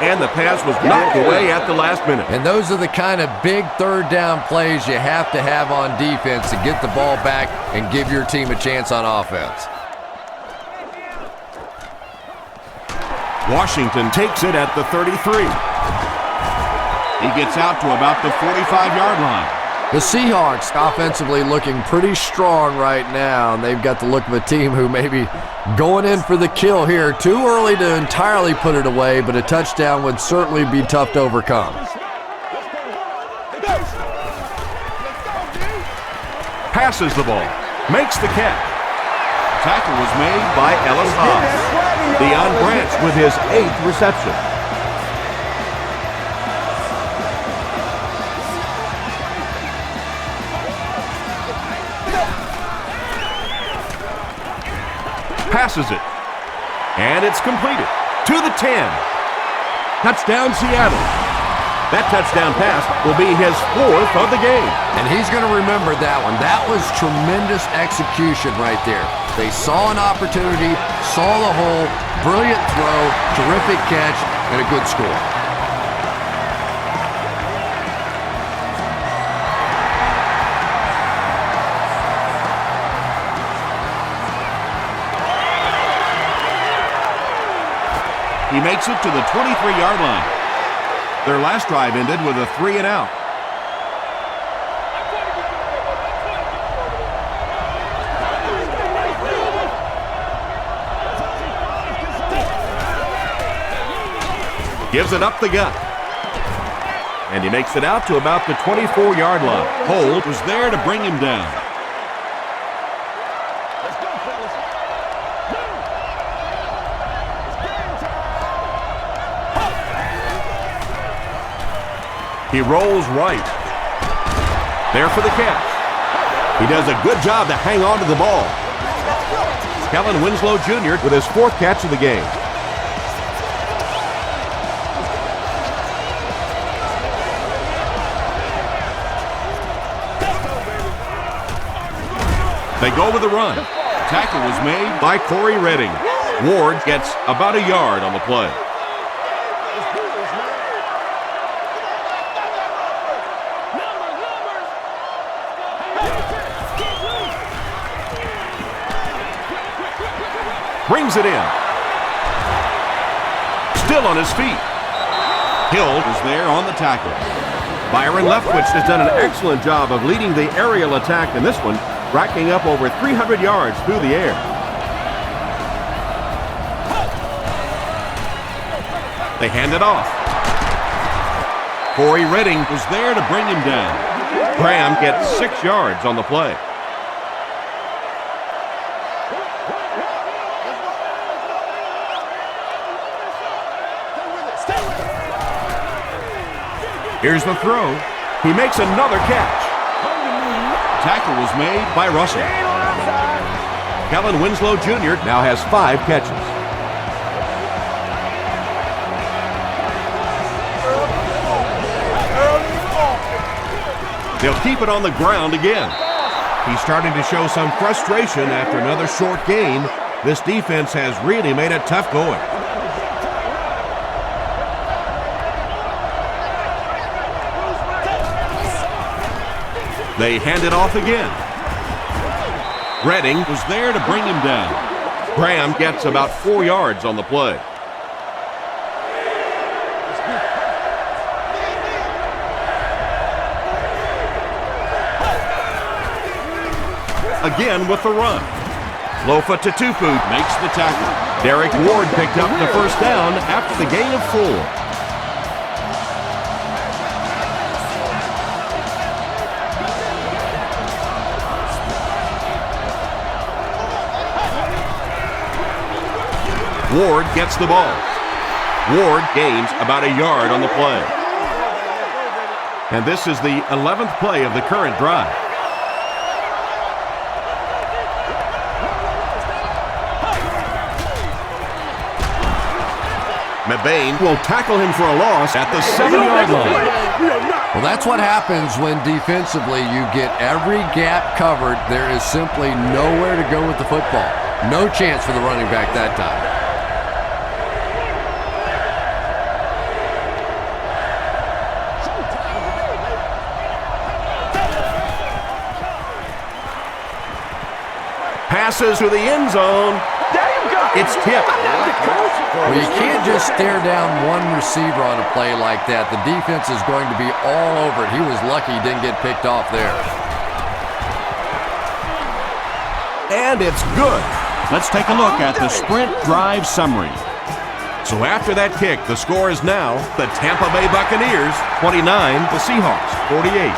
And the pass was knocked away at the last minute. And those are the kind of big 3rd down plays you have to have on defense to get the ball back and give your team a chance on offense. Washington takes it at the 33. He gets out to about the 45-yard line. The Seahawks offensively looking pretty strong right now, and they've got the look of a team who may be going in for the kill here. Too early to entirely put it away, but a touchdown would certainly be tough to overcome. Passes the ball. Makes the catch. Tackle was made by Ellis Haas. Deion Branch with his 8th reception. Passes it. And it's completed. To the 10. Touchdown Seattle. That touchdown pass will be his 4th of the game. And he's going to remember that one. That was tremendous execution right there. They saw an opportunity, saw the hole, brilliant throw, terrific catch, and a good score. He makes it to the 23-yard line. Their last drive ended with a 3-and-out. Gives it up the gut. And he makes it out to about the 24-yard line. Holt was there to bring him down. He rolls right. There for the catch. He does a good job to hang on to the ball. Kellen Winslow Jr. with his 4th catch of the game. They go with the run. Tackle was made by Corey Redding. Ward gets about a yard on the play. Brings it in. Still on his feet. Hill is there on the tackle. Byron Leftwich has done an excellent job of leading the aerial attack in this one, racking up over 300 yards through the air. They hand it off. Corey Redding was there to bring him down. Graham gets 6 yards on the play. Here's the throw. He makes another catch. Tackle was made by Russell. Kellen Winslow Jr. now has 5 catches. They'll keep it on the ground again. He's starting to show some frustration after another short gain. This defense has really made it tough going. They hand it off again. Redding was there to bring him down. Graham gets about 4 yards on the play. Again with the run. Lofa Tatupu makes the tackle. Derek Ward picked up the first down after the gain of 4. Ward gets the ball. Ward gains about a yard on the play. And this is the 11th play of the current drive. Mebane will tackle him for a loss at the 7-yard line. Well, that's what happens when defensively you get every gap covered. There is simply nowhere to go with the football. No chance for the running back that time. Passes to the end zone. It's tipped. Well, you can't just stare down one receiver on a play like that. The defense is going to be all over it. He was lucky he didn't get picked off there. And it's good. Let's take a look at the sprint drive summary. So after that kick, the score is now the Tampa Bay Buccaneers 29, the Seahawks 48.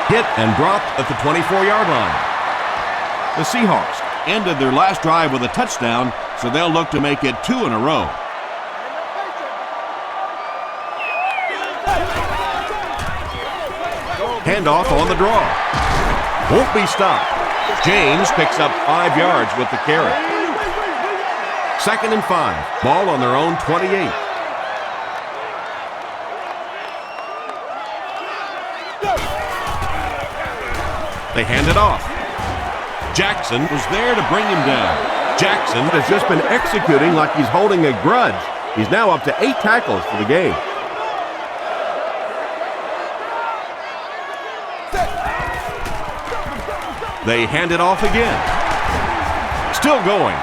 Hit and dropped at the 24-yard line. The Seahawks ended their last drive with a touchdown, so they'll look to make it 2 in a row. Handoff on the draw. Won't be stopped. James picks up 5 yards with the carry. 2nd and 5. Ball on their own 28. They hand it off. Jackson was there to bring him down. Jackson has just been executing like he's holding a grudge. He's now up to 8 tackles for the game. They hand it off again. Still going.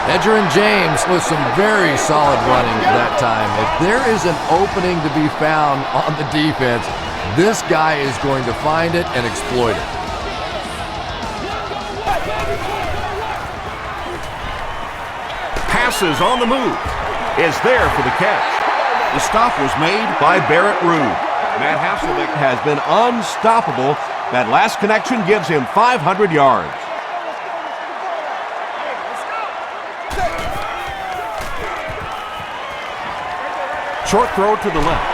Edgerrin James with some very solid running that time. If there is an opening to be found on the defense, this guy is going to find it and exploit it. passes on the move, is there for the catch. The stop was made by Barrett Ruud. Matt Hasselbeck has been unstoppable. That last connection gives him 500 yards. Short throw to the left.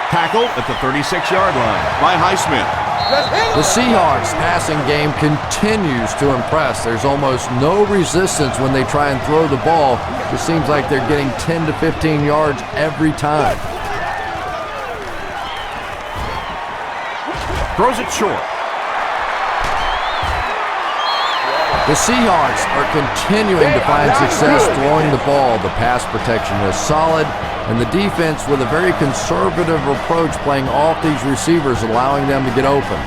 Tackled at the 36-yard line by Highsmith. The Seahawks passing game continues to impress. There's almost no resistance when they try and throw the ball. It seems like they're getting 10 to 15 yards every time. Throws it short. The Seahawks are continuing to find success throwing the ball. The pass protection is solid, and the defense with a very conservative approach playing off these receivers, allowing them to get open.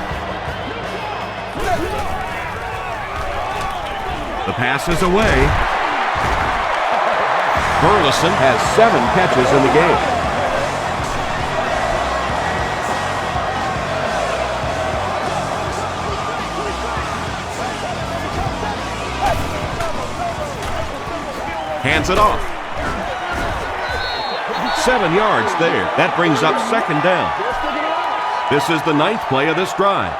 The pass is away. Burleson has 7 catches in the game. Hands it off. 7 yards there. That brings up 2nd down. This is the 9th play of this drive.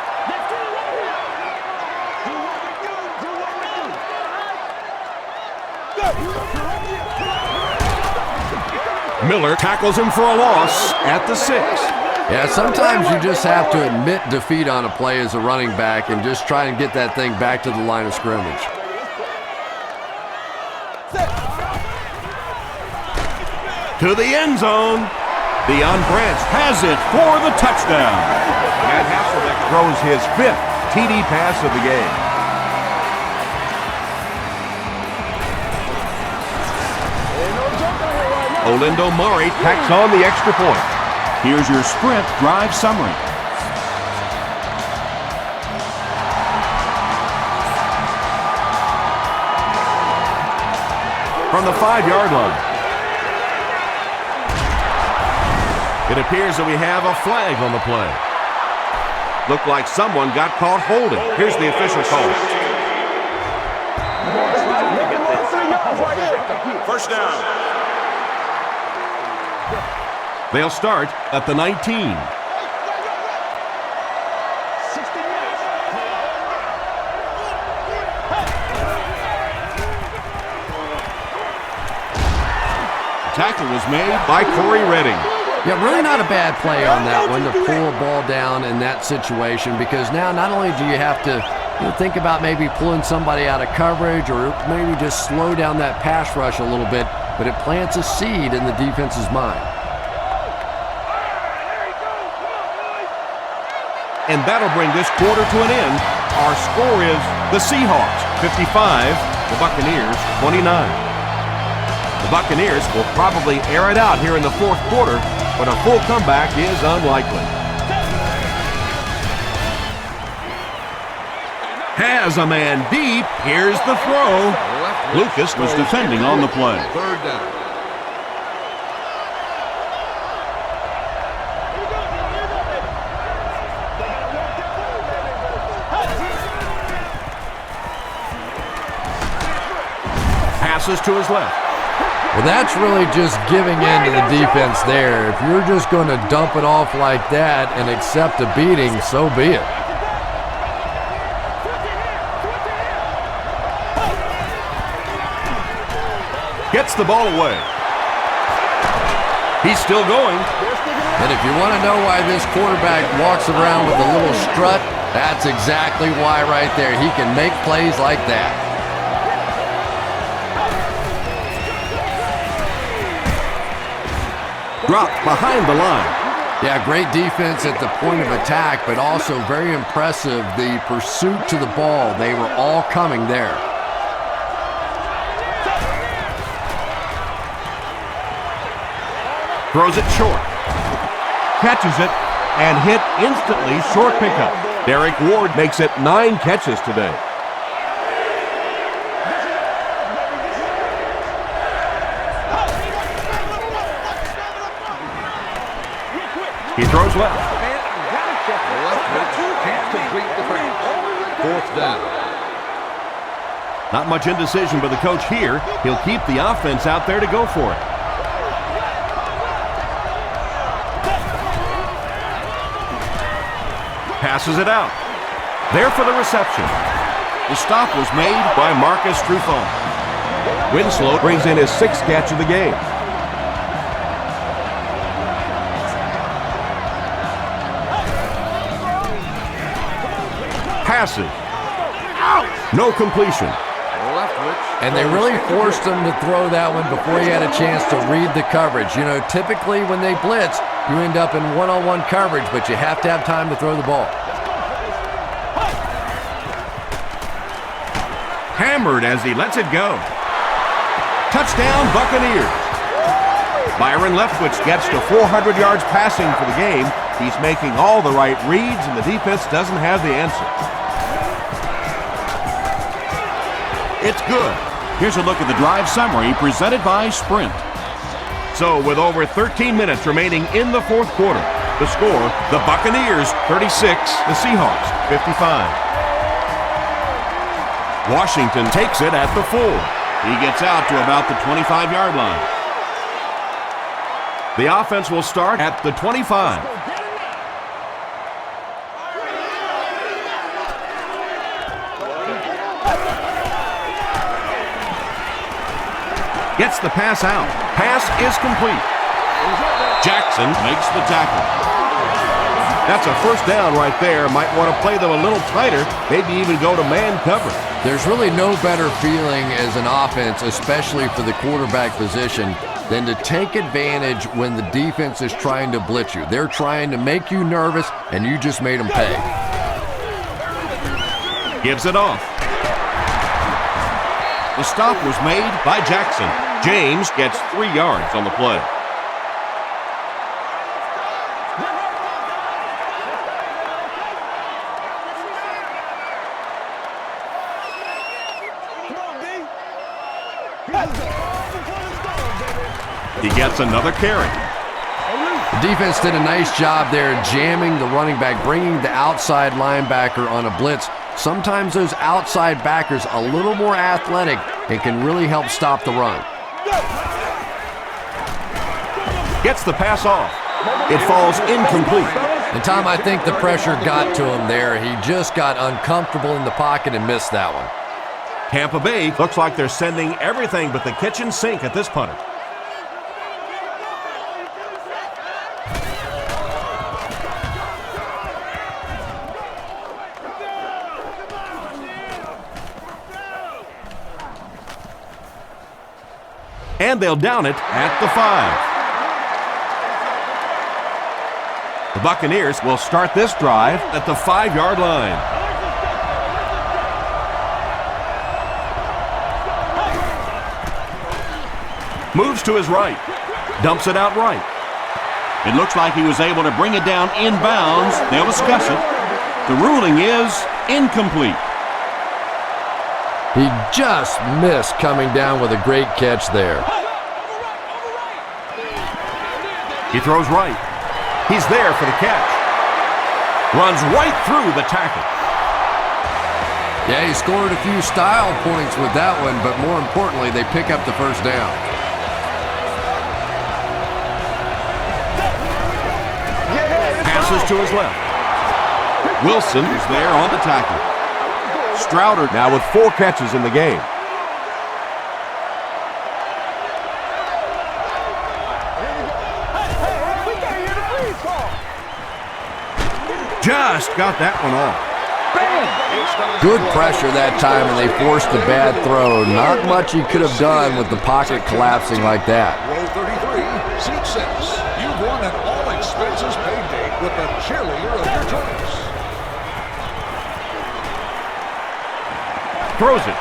Miller tackles him for a loss at the 6. Yeah, sometimes you just have to admit defeat on a play as a running back and just try and get that thing back to the line of scrimmage. To the end zone. Deion Branch has it for the touchdown. Matt Hasselbeck throws his 5th TD pass of the game. Olindo Murray tacks on the extra point. Here's your Sprint drive summary. From the 5-yard line. It appears that we have a flag on the play. Looked like someone got caught holding. Here's the official call. First down. They'll start at the 19. The tackle was made by Corey Redding. Yeah, really not a bad play on that one to pull a ball down in that situation, because now not only do you have to think about maybe pulling somebody out of coverage or maybe just slow down that pass rush a little bit, but it plants a seed in the defense's mind. And that'll bring this quarter to an end. Our score is the Seahawks 55, the Buccaneers 29. The Buccaneers will probably air it out here in the 4th quarter, but a full comeback is unlikely. Has a man deep. Here's the throw. Lucas was defending on the play. 3rd down. Passes to his left. Well, that's really just giving in to the defense there. If you're just going to dump it off like that and accept a beating, so be it. Gets the ball away. He's still going. And if you want to know why this quarterback walks around with a little strut, that's exactly why right there. He can make plays like that. Dropped behind the line. Yeah, great defense at the point of attack, but also very impressive the pursuit to the ball. They were all coming there. Throws it short. Catches it and hit instantly. Short pickup. Derek Ward makes it 9 catches today. He throws left. Can't complete the pass. 4th down. Not much indecision by the coach here. He'll keep the offense out there to go for it. Passes it out. There for the reception. The stop was made by Marcus Trufant. Winslow brings in his 6th catch of the game. Passes. No completion. And they really forced him to throw that one before he had a chance to read the coverage. You know, typically when they blitz, you end up in one-on-one coverage, but you have to have time to throw the ball. Hammered as he lets it go. Touchdown, Buccaneers. Byron Leftwich gets to 400 yards passing for the game. He's making all the right reads, and the defense doesn't have the answer. It's good. Here's a look at the drive summary presented by Sprint. So with over 13 minutes remaining in the 4th quarter, the score, the Buccaneers 36, the Seahawks 55. Washington takes it at the 4. He gets out to about the 25-yard line. The offense will start at the 25. Gets the pass out. Pass is complete. Jackson makes the tackle. That's a first down right there. Might want to play them a little tighter, maybe even go to man cover. There's really no better feeling as an offense, especially for the quarterback position, than to take advantage when the defense is trying to blitz you. They're trying to make you nervous, and you just made them pay. Gives it off. The stop was made by Jackson. James gets 3 yards on the play. He gets another carry. The defense did a nice job there jamming the running back, bringing the outside linebacker on a blitz. Sometimes those outside backers a little more athletic and can really help stop the run. Gets the pass off. It falls incomplete. And Tom, I think the pressure got to him there. He just got uncomfortable in the pocket and missed that one. Tampa Bay looks like they're sending everything but the kitchen sink at this punter. And they'll down it at the 5. The Buccaneers will start this drive at the 5-yard line. Moves to his right. Dumps it out right. It looks like he was able to bring it down inbounds. They'll discuss it. The ruling is incomplete. He just missed coming down with a great catch there. He throws right. He's there for the catch. Runs right through the tackle. Yeah, he scored a few style points with that one, but more importantly, they pick up the first down. Passes to his left. Wilson is there on the tackle. Strouder now with 4 catches in the game. Just got that one off. Good pressure that time, and they forced the bad throw. Not much he could have done with the pocket collapsing like that. Row 33, seat 6. You've won an all-expenses-paid date with the cheerleader of your choice. Throws it.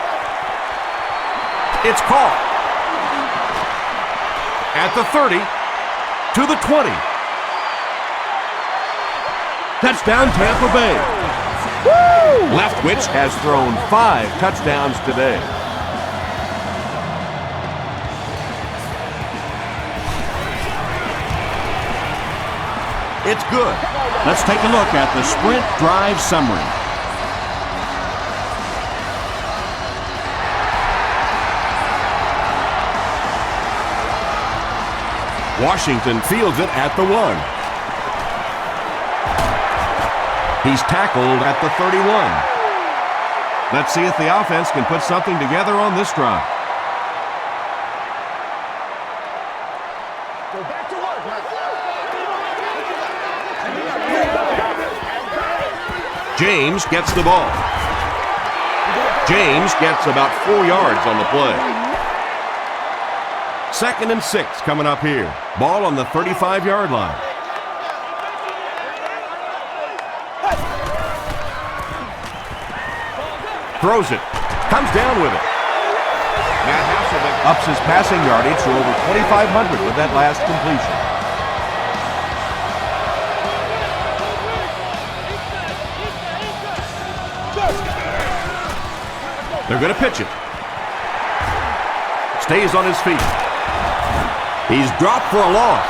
It's caught. At the 30, to the 20. Touchdown, Tampa Bay. Woo! Leftwich has thrown 5 touchdowns today. It's good. Let's take a look at the Sprint drive summary. Washington fields it at the 1. He's tackled at the 31. Let's see if the offense can put something together on this drive. James gets the ball. James gets about 4 yards on the play. 2nd and 6 coming up here. Ball on the 35-yard line. Throws it. Comes down with it. Matt Hasselbeck ups his passing yardage to over 2,500 with that last completion. They're going to pitch it. Stays on his feet. He's dropped for a loss.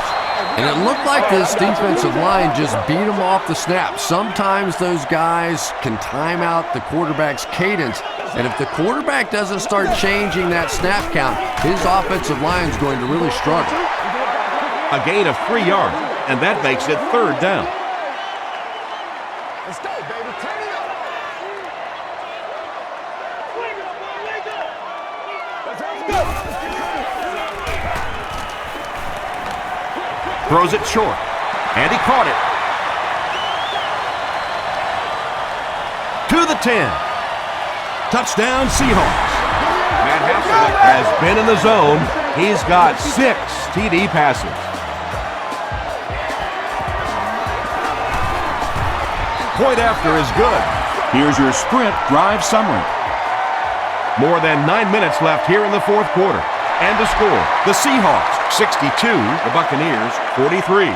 And it looked like this defensive line just beat him off the snap. Sometimes those guys can time out the quarterback's cadence. And if the quarterback doesn't start changing that snap count, his offensive line is going to really struggle. A gain of 3 yards, and that makes it 3rd down. Let's go, baby. Turn it up. Let's go. Throws it short, and he caught it. To the 10. Touchdown, Seahawks. Matt Hasselbeck has been in the zone. He's got 6 TD passes. Point after is good. Here's your Sprint drive summary. More than 9 minutes left here in the 4th quarter. And the score, the Seahawks 62, the Buccaneers 43.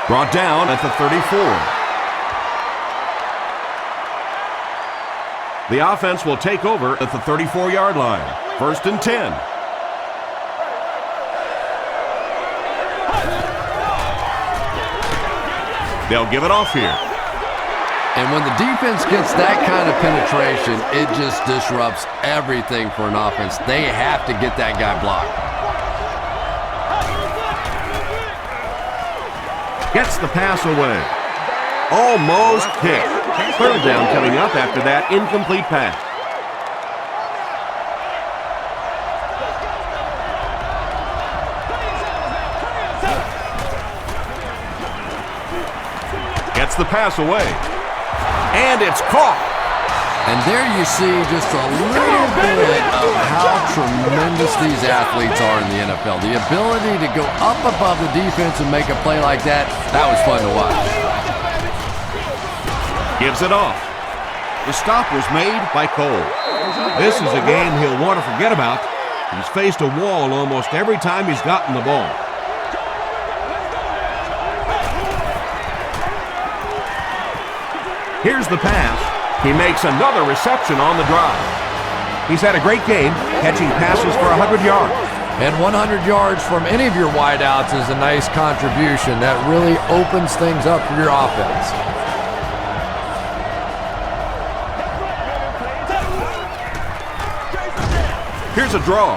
Brought down at the 34. The offense will take over at the 34-yard line. 1st and 10. They'll give it off here. And when the defense gets that kind of penetration, it just disrupts everything for an offense. They have to get that guy blocked. Gets the pass away. Almost hit. 3rd down coming up after that incomplete pass. Gets the pass away. And it's caught. And there you see just a little bit of how tremendous these athletes are in the NFL. The ability to go up above the defense and make a play like that, that was fun to watch. Gives it off. The stop was made by Cole. This is a game he'll want to forget about. He's faced a wall almost every time he's gotten the ball. Here's the pass. He makes another reception on the drive. He's had a great game, catching passes for 100 yards. And 100 yards from any of your wideouts is a nice contribution. That really opens things up for your offense. Here's a draw.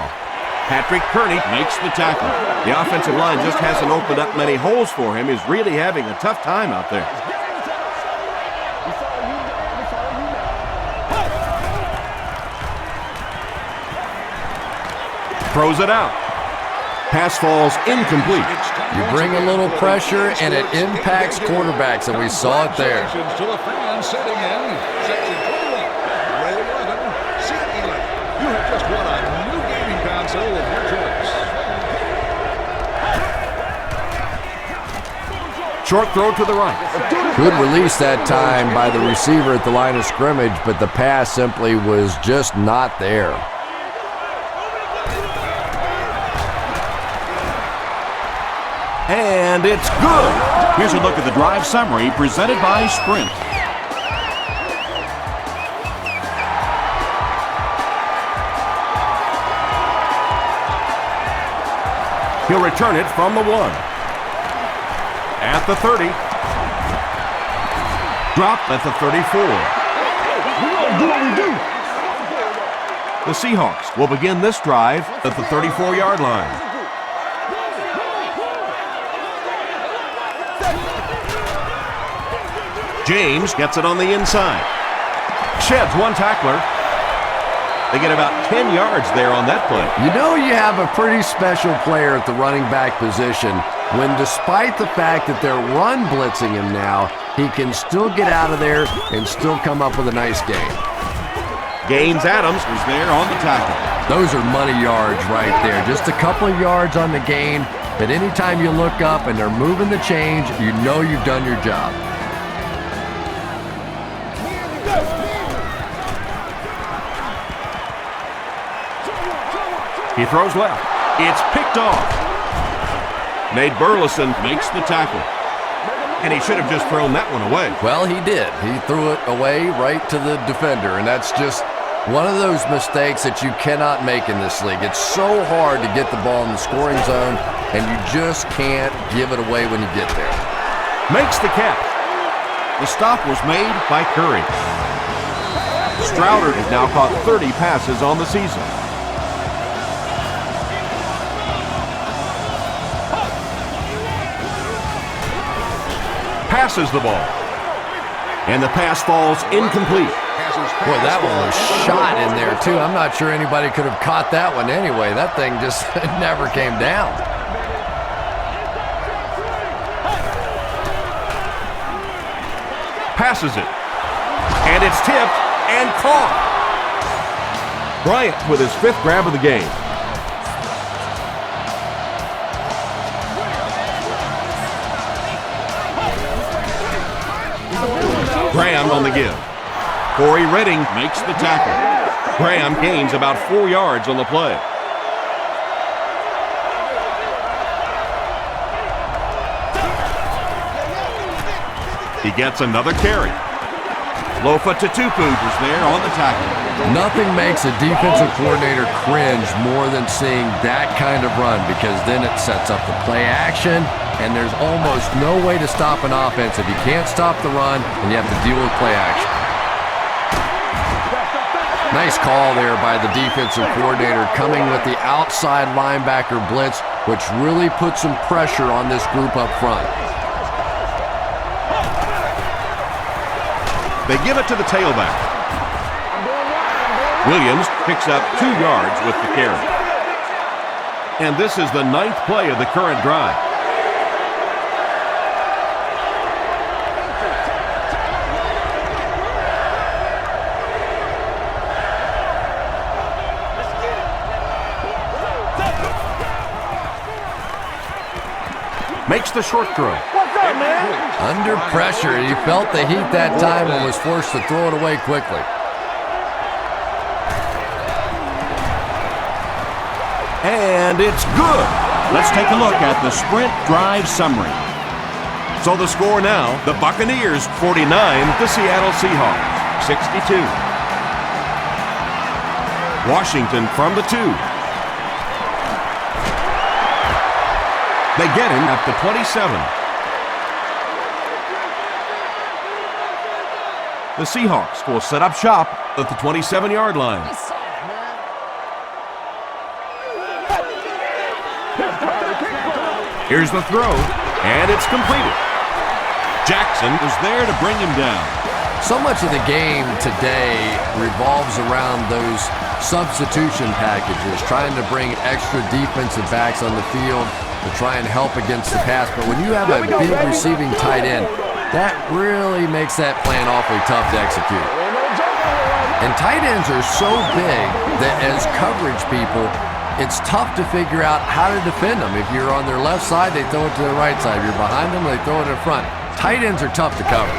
Patrick Kearney makes the tackle. The offensive line just hasn't opened up many holes for him. He's really having a tough time out there. Throws it out. Pass falls incomplete. You bring a little pressure, and it impacts quarterbacks, and we saw it there. To the fans sitting in section 21, row 11, seat 11. You have just won a new gaming console of your choice. Short throw to the right. Good release that time by the receiver at the line of scrimmage, but the pass simply was just not there. And it's good. Here's a look at the drive summary presented by Sprint. He'll return it from the 1. At the 30. Drop at the 34. The Seahawks will begin this drive at the 34-yard line. James gets it on the inside. Sheds one tackler. They get about 10 yards there on that play. You know you have a pretty special player at the running back position when, despite the fact that they're run blitzing him now, he can still get out of there and still come up with a nice gain. Gaines Adams is there on the tackle. Those are money yards right there. Just a couple of yards on the gain, but anytime you look up and they're moving the chains, you know you've done your job. He throws left. It's picked off. Nate Burleson makes the tackle. And he should have just thrown that one away. Well, he did. He threw it away right to the defender, and that's just one of those mistakes that you cannot make in this league. It's so hard to get the ball in the scoring zone, and you just can't give it away when you get there. Makes the catch. The stop was made by Curry. Strouder has now caught 30 passes on the season. Passes the ball. And the pass falls incomplete. Boy, that one was shot in there, too. I'm not sure anybody could have caught that one anyway. That thing just never came down. Passes it. And it's tipped and caught. Bryant with his 5th grab of the game. Graham on the give. Corey Redding makes the tackle. Graham gains about 4 yards on the play. He gets another carry. Lofa Tatupu is there on the tackle. Nothing makes a defensive coordinator cringe more than seeing that kind of run, because then it sets up the play action, and there's almost no way to stop an offense if you can't stop the run and you have to deal with play action. Nice call there by the defensive coordinator, coming with the outside linebacker blitz, which really puts some pressure on this group up front. They give it to the tailback. Williams picks up 2 yards with the carry. And this is the 9th play of the current drive. Makes the short throw. What's up, man? Under pressure, he felt the heat that time and was forced to throw it away quickly. And it's good. Let's take a look at the sprint drive summary. So the score now, the Buccaneers 49, the Seattle Seahawks 62. Washington from the 2. They get him at the 27. The Seahawks will set up shop at the 27-yard line. Here's the throw, and it's completed. Jackson was there to bring him down. So much of the game today revolves around those substitution packages, trying to bring extra defensive backs on the field to try and help against the pass. But when you have a big receiving tight end, that really makes that plan awfully tough to execute. And tight ends are so big that as coverage people, it's tough to figure out how to defend them. If you're on their left side, they throw it to the right side. If you're behind them, they throw it in front. Tight ends are tough to cover.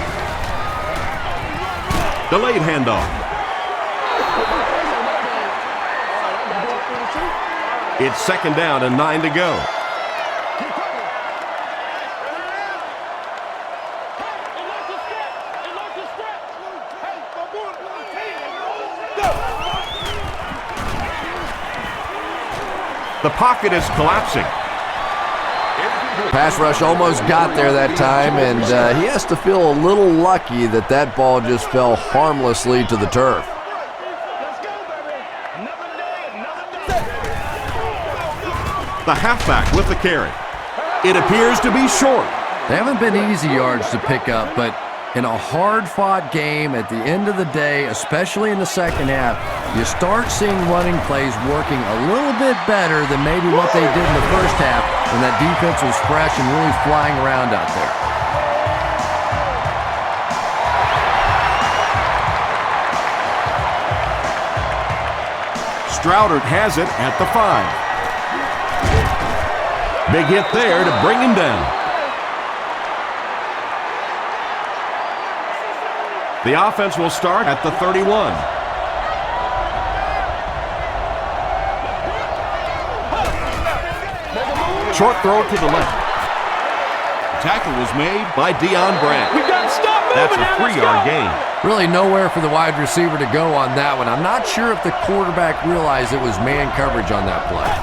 Delayed handoff. It's 2nd down and 9 to go. The pocket is collapsing. Pass rush almost got there that time, and he has to feel a little lucky that that ball just fell harmlessly to the turf. Let's go, baby. Never The halfback with the carry. It appears to be short. They haven't been easy yards to pick up, but in a hard-fought game at the end of the day, especially in the second half, you start seeing running plays working a little bit better than maybe what they did in the first half when that defense was fresh and really flying around out there. Stroudert has it at the 5. Big hit there to bring him down. The offense will start at the 31. Short throw to the left. Tackle was made by Deion Branch. That's a 3-yard gain. Really nowhere for the wide receiver to go on that one. I'm not sure if the quarterback realized it was man coverage on that play.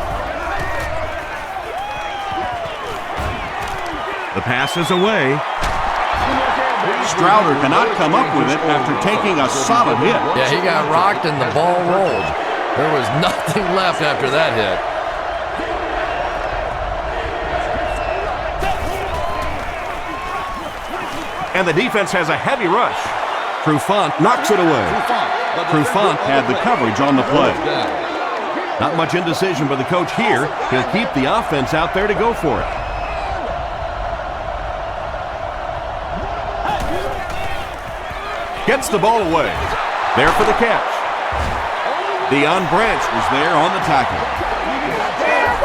The pass is away. Stroudert cannot come up with it after taking a solid hit. Yeah, he got rocked and the ball rolled. There was nothing left after that hit. And the defense has a heavy rush. Trufant knocks it away. Trufant had the coverage on the play. Not much indecision by the coach here. He'll keep the offense out there to go for it. Gets the ball away. There for the catch. Deion Branch was there on the tackle.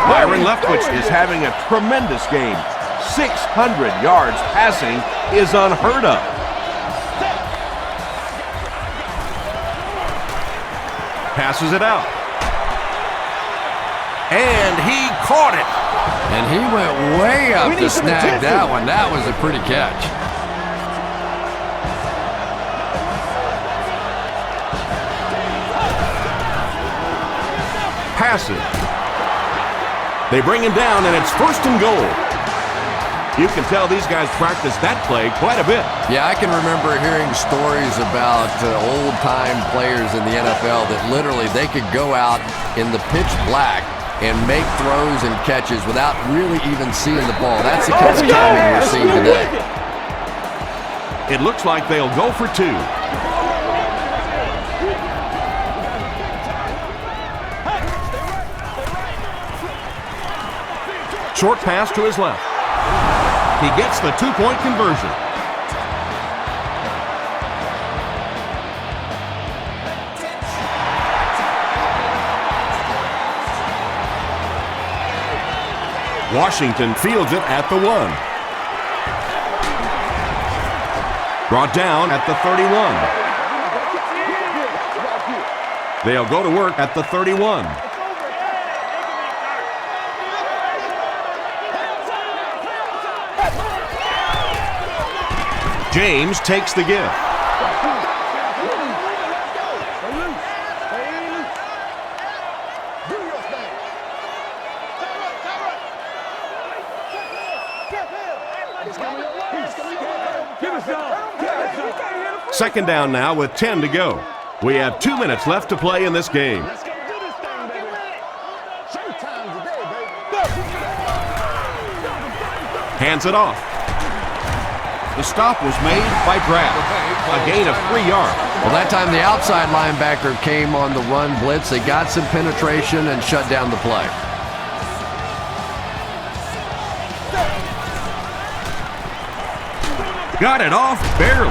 Byron Leftwich is having a tremendous game. 600 yards passing is unheard of. Passes it out. And he caught it. And he went way up to snag that one. That was a pretty catch. Passes. They bring him down, and it's 1st and goal. You can tell these guys practice that play quite a bit. Yeah, I can remember hearing stories about old-time players in the NFL that literally they could go out in the pitch black and make throws and catches without really even seeing the ball. That's the kind of timing we're seeing today. It looks like they'll go for 2. Short pass to his left. He gets the 2-point conversion. Washington fields it at the 1. Brought down at the 31. They'll go to work at the 31. James takes the give. Second down now with 10 to go. We have 2 minutes left to play in this game. Hands it off. The stop was made by Brad. A gain of 3 yards. Well, that time the outside linebacker came on the run blitz. They got some penetration and shut down the play. Got it off barely.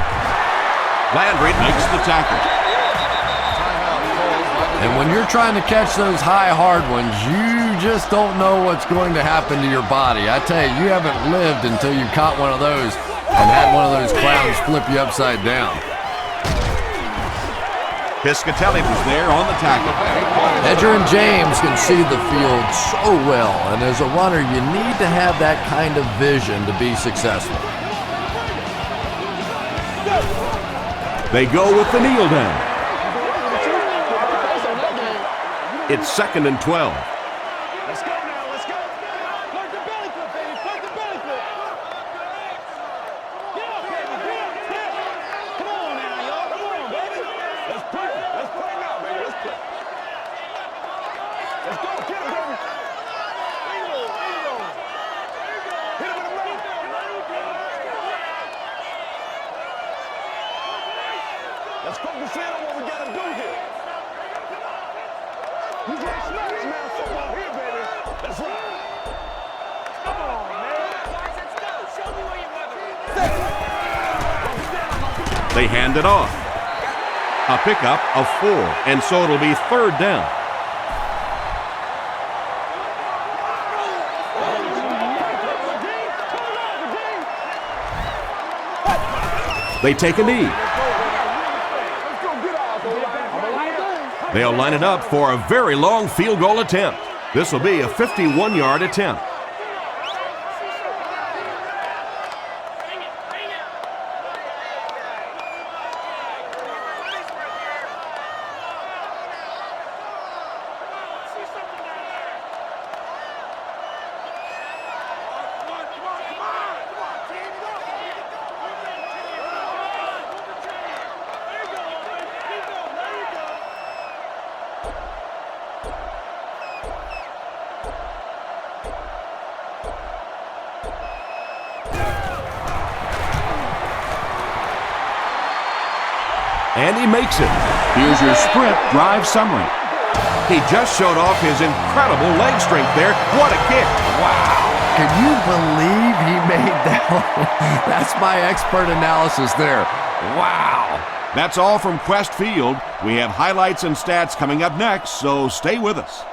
Landry makes the tackle. And when you're trying to catch those high, hard ones, you just don't know what's going to happen to your body. I tell you, you haven't lived until you caught one of those and had one of those clowns flip you upside down. Piscatelli was there on the tackle. Edger and James can see the field so well, and as a runner, you need to have that kind of vision to be successful. They go with the kneel down. It's 2nd and 12. Let's go now, let's go. Work the belly flip, baby. Work the belly flip. Get up, baby. Get up. Come on now, y'all. Come on, baby. Let's play. Let's play now, baby. Let's play. Let's go. Get him, baby. Let's focus in on what we gotta do here. You can't smash man football here, baby. That's right. Come on, man. Let's go. Show me where you're They hand it off. A pickup of 4, and so it'll be 3rd down. They take a knee. They'll line it up for a very long field goal attempt. This will be a 51-yard attempt. And he makes it. Here's your sprint drive summary. He just showed off his incredible leg strength there. What a kick. Wow. Can you believe he made that one? That's my expert analysis there. Wow. That's all from Quest Field. We have highlights and stats coming up next, so stay with us.